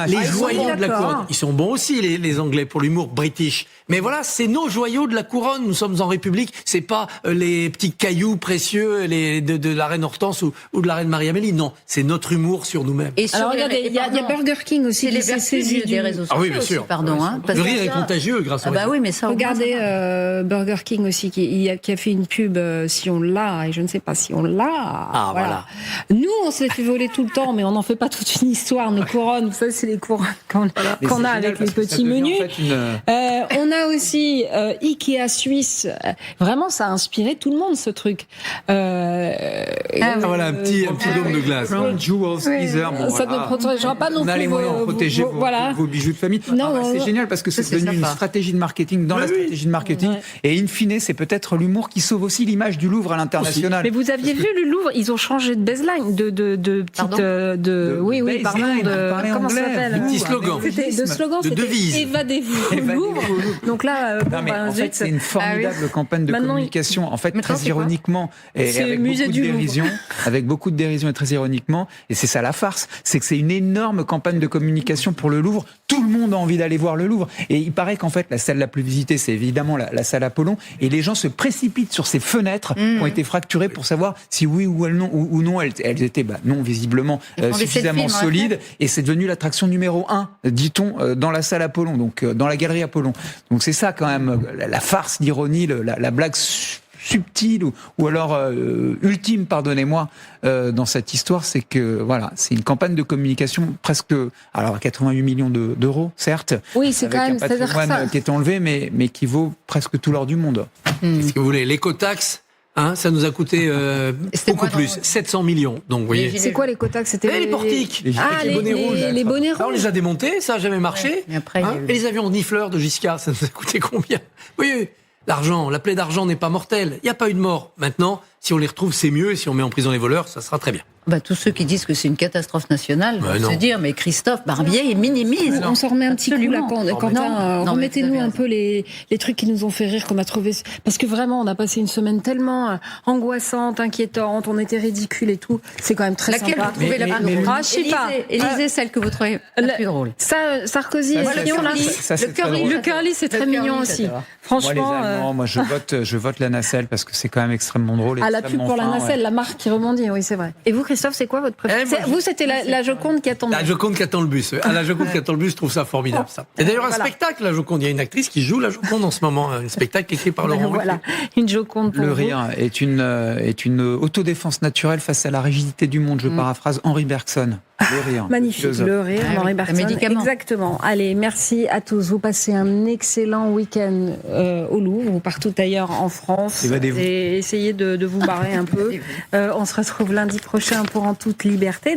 les joyaux de la couronne. Ils sont bons aussi, les Anglais, pour l'humour british. Mais voilà, c'est nos joyaux de la couronne. Nous sommes en République. C'est pas les petits cailloux précieux de la reine Hortense ou de la reine Marie-Amélie. Non, c'est notre humour sur nous-mêmes. Et alors, regardez, il y a Burger King aussi qui s'est saisi des réseaux sociaux. Ah oui, bien sûr. Le rire est contagieux grâce au réseau. Bah oui, mais ça. Regardez Burger King aussi qui a fait une pub, si on l'a, et je ne sais pas si on l'a. Voilà. Nous, on se les fait voler tout le temps, mais on n'en fait pas toute une histoire. Nos couronnes, ça, c'est les couronnes qu'on a avec les petits menus. On a aussi Ikea Suisse. Vraiment, ça a inspiré tout le monde, ce truc. Voilà, un petit dôme de glace. Crown Jewels Teaser. Ça ne protégera pas non plus. On a les moyens de protéger vos bijoux de famille. C'est génial parce que c'est devenu une stratégie de marketing dans la stratégie de marketing. Et in fine, c'est peut-être l'humour qui sauve aussi l'image du Louvre à l'international. Mais vous aviez vu le Louvre, ils ont changé de baseline, comment ça s'appelle? De petit slogan. De slogan, c'était évadez-vous au Louvre. Donc là, en fait, c'est une formidable campagne de communication, en fait, très ironiquement et avec beaucoup de dérision et très ironiquement. Et c'est ça la farce, c'est que c'est une énorme campagne de communication pour le Louvre. Tout le monde a envie d'aller voir le Louvre. Et il paraît qu'en fait, la salle la plus visitée, c'est évidemment la salle Apollon. Et les gens se précipitent sur ces fenêtres qui ont été fracturées pour savoir si oui ou non elles étaient non visiblement suffisamment solides. Et c'est devenu l'attraction numéro 1, dit-on, dans la salle Apollon, donc dans la galerie Apollon. Donc c'est ça quand même, la farce, l'ironie, la blague subtile ou alors ultime, pardonnez-moi, dans cette histoire, c'est que voilà, c'est une campagne de communication presque, alors à 88 millions d'euros, certes. Oui, c'est quand même, avec un patrimoine qui est enlevé, mais qui vaut presque tout l'or du monde. Qu'est-ce que vous voulez, l'écotaxe? Ça nous a coûté beaucoup plus, 700 millions. Donc, vous voyez. C'est quoi les quotas? C'était les portiques, les bonnets rouges. Les bonnets rouges. On les a démontés, ça n'a jamais marché. Et les avions nifleurs de Giscard, ça nous a coûté combien? Oui, l'argent, la plaie d'argent n'est pas mortelle. Il n'y a pas eu de mort. Maintenant, si on les retrouve, c'est mieux. Et si on met en prison les voleurs, ça sera très bien. Tous ceux qui disent que c'est une catastrophe nationale vont se dire, mais Christophe Barbier, il minimise. On s'en remet un petit coup là, Quentin. Remettez-nous un peu les trucs qui nous ont fait rire, qu'on a trouvé. Parce que vraiment, on a passé une semaine tellement angoissante, inquiétante, on était ridicule et tout. C'est quand même très sympa. Laquelle vous trouvez la plus drôle? Je sais pas. Élisée, celle que vous trouvez la plus drôle. Ça, Sarkozy, le curly, c'est très mignon aussi. Franchement. Moi, je vote la nacelle parce que c'est quand même extrêmement drôle. La pub pour la nacelle, la marque qui rebondit, oui, c'est vrai. Et vous, Christophe, c'est quoi votre préféré? Vous, c'était la Joconde qui attend le bus. La Joconde qui attend le bus. La Joconde qui attend le bus, je trouve ça formidable. Ça. Et d'ailleurs, un spectacle, la Joconde. Il y a une actrice qui joue la Joconde en ce moment. Un spectacle écrit par Laurent Ruquier. Voilà, une Joconde pour Le rire est une autodéfense naturelle face à la rigidité du monde. Je paraphrase Henri Bergson. Le rire. Magnifique, le rire, Henri Bergson. Exactement. Allez, merci à tous. Vous passez un excellent week-end au Louvre ou partout ailleurs en France. Et essayez de vous barrer un peu. On se retrouve lundi prochain pour En toute liberté.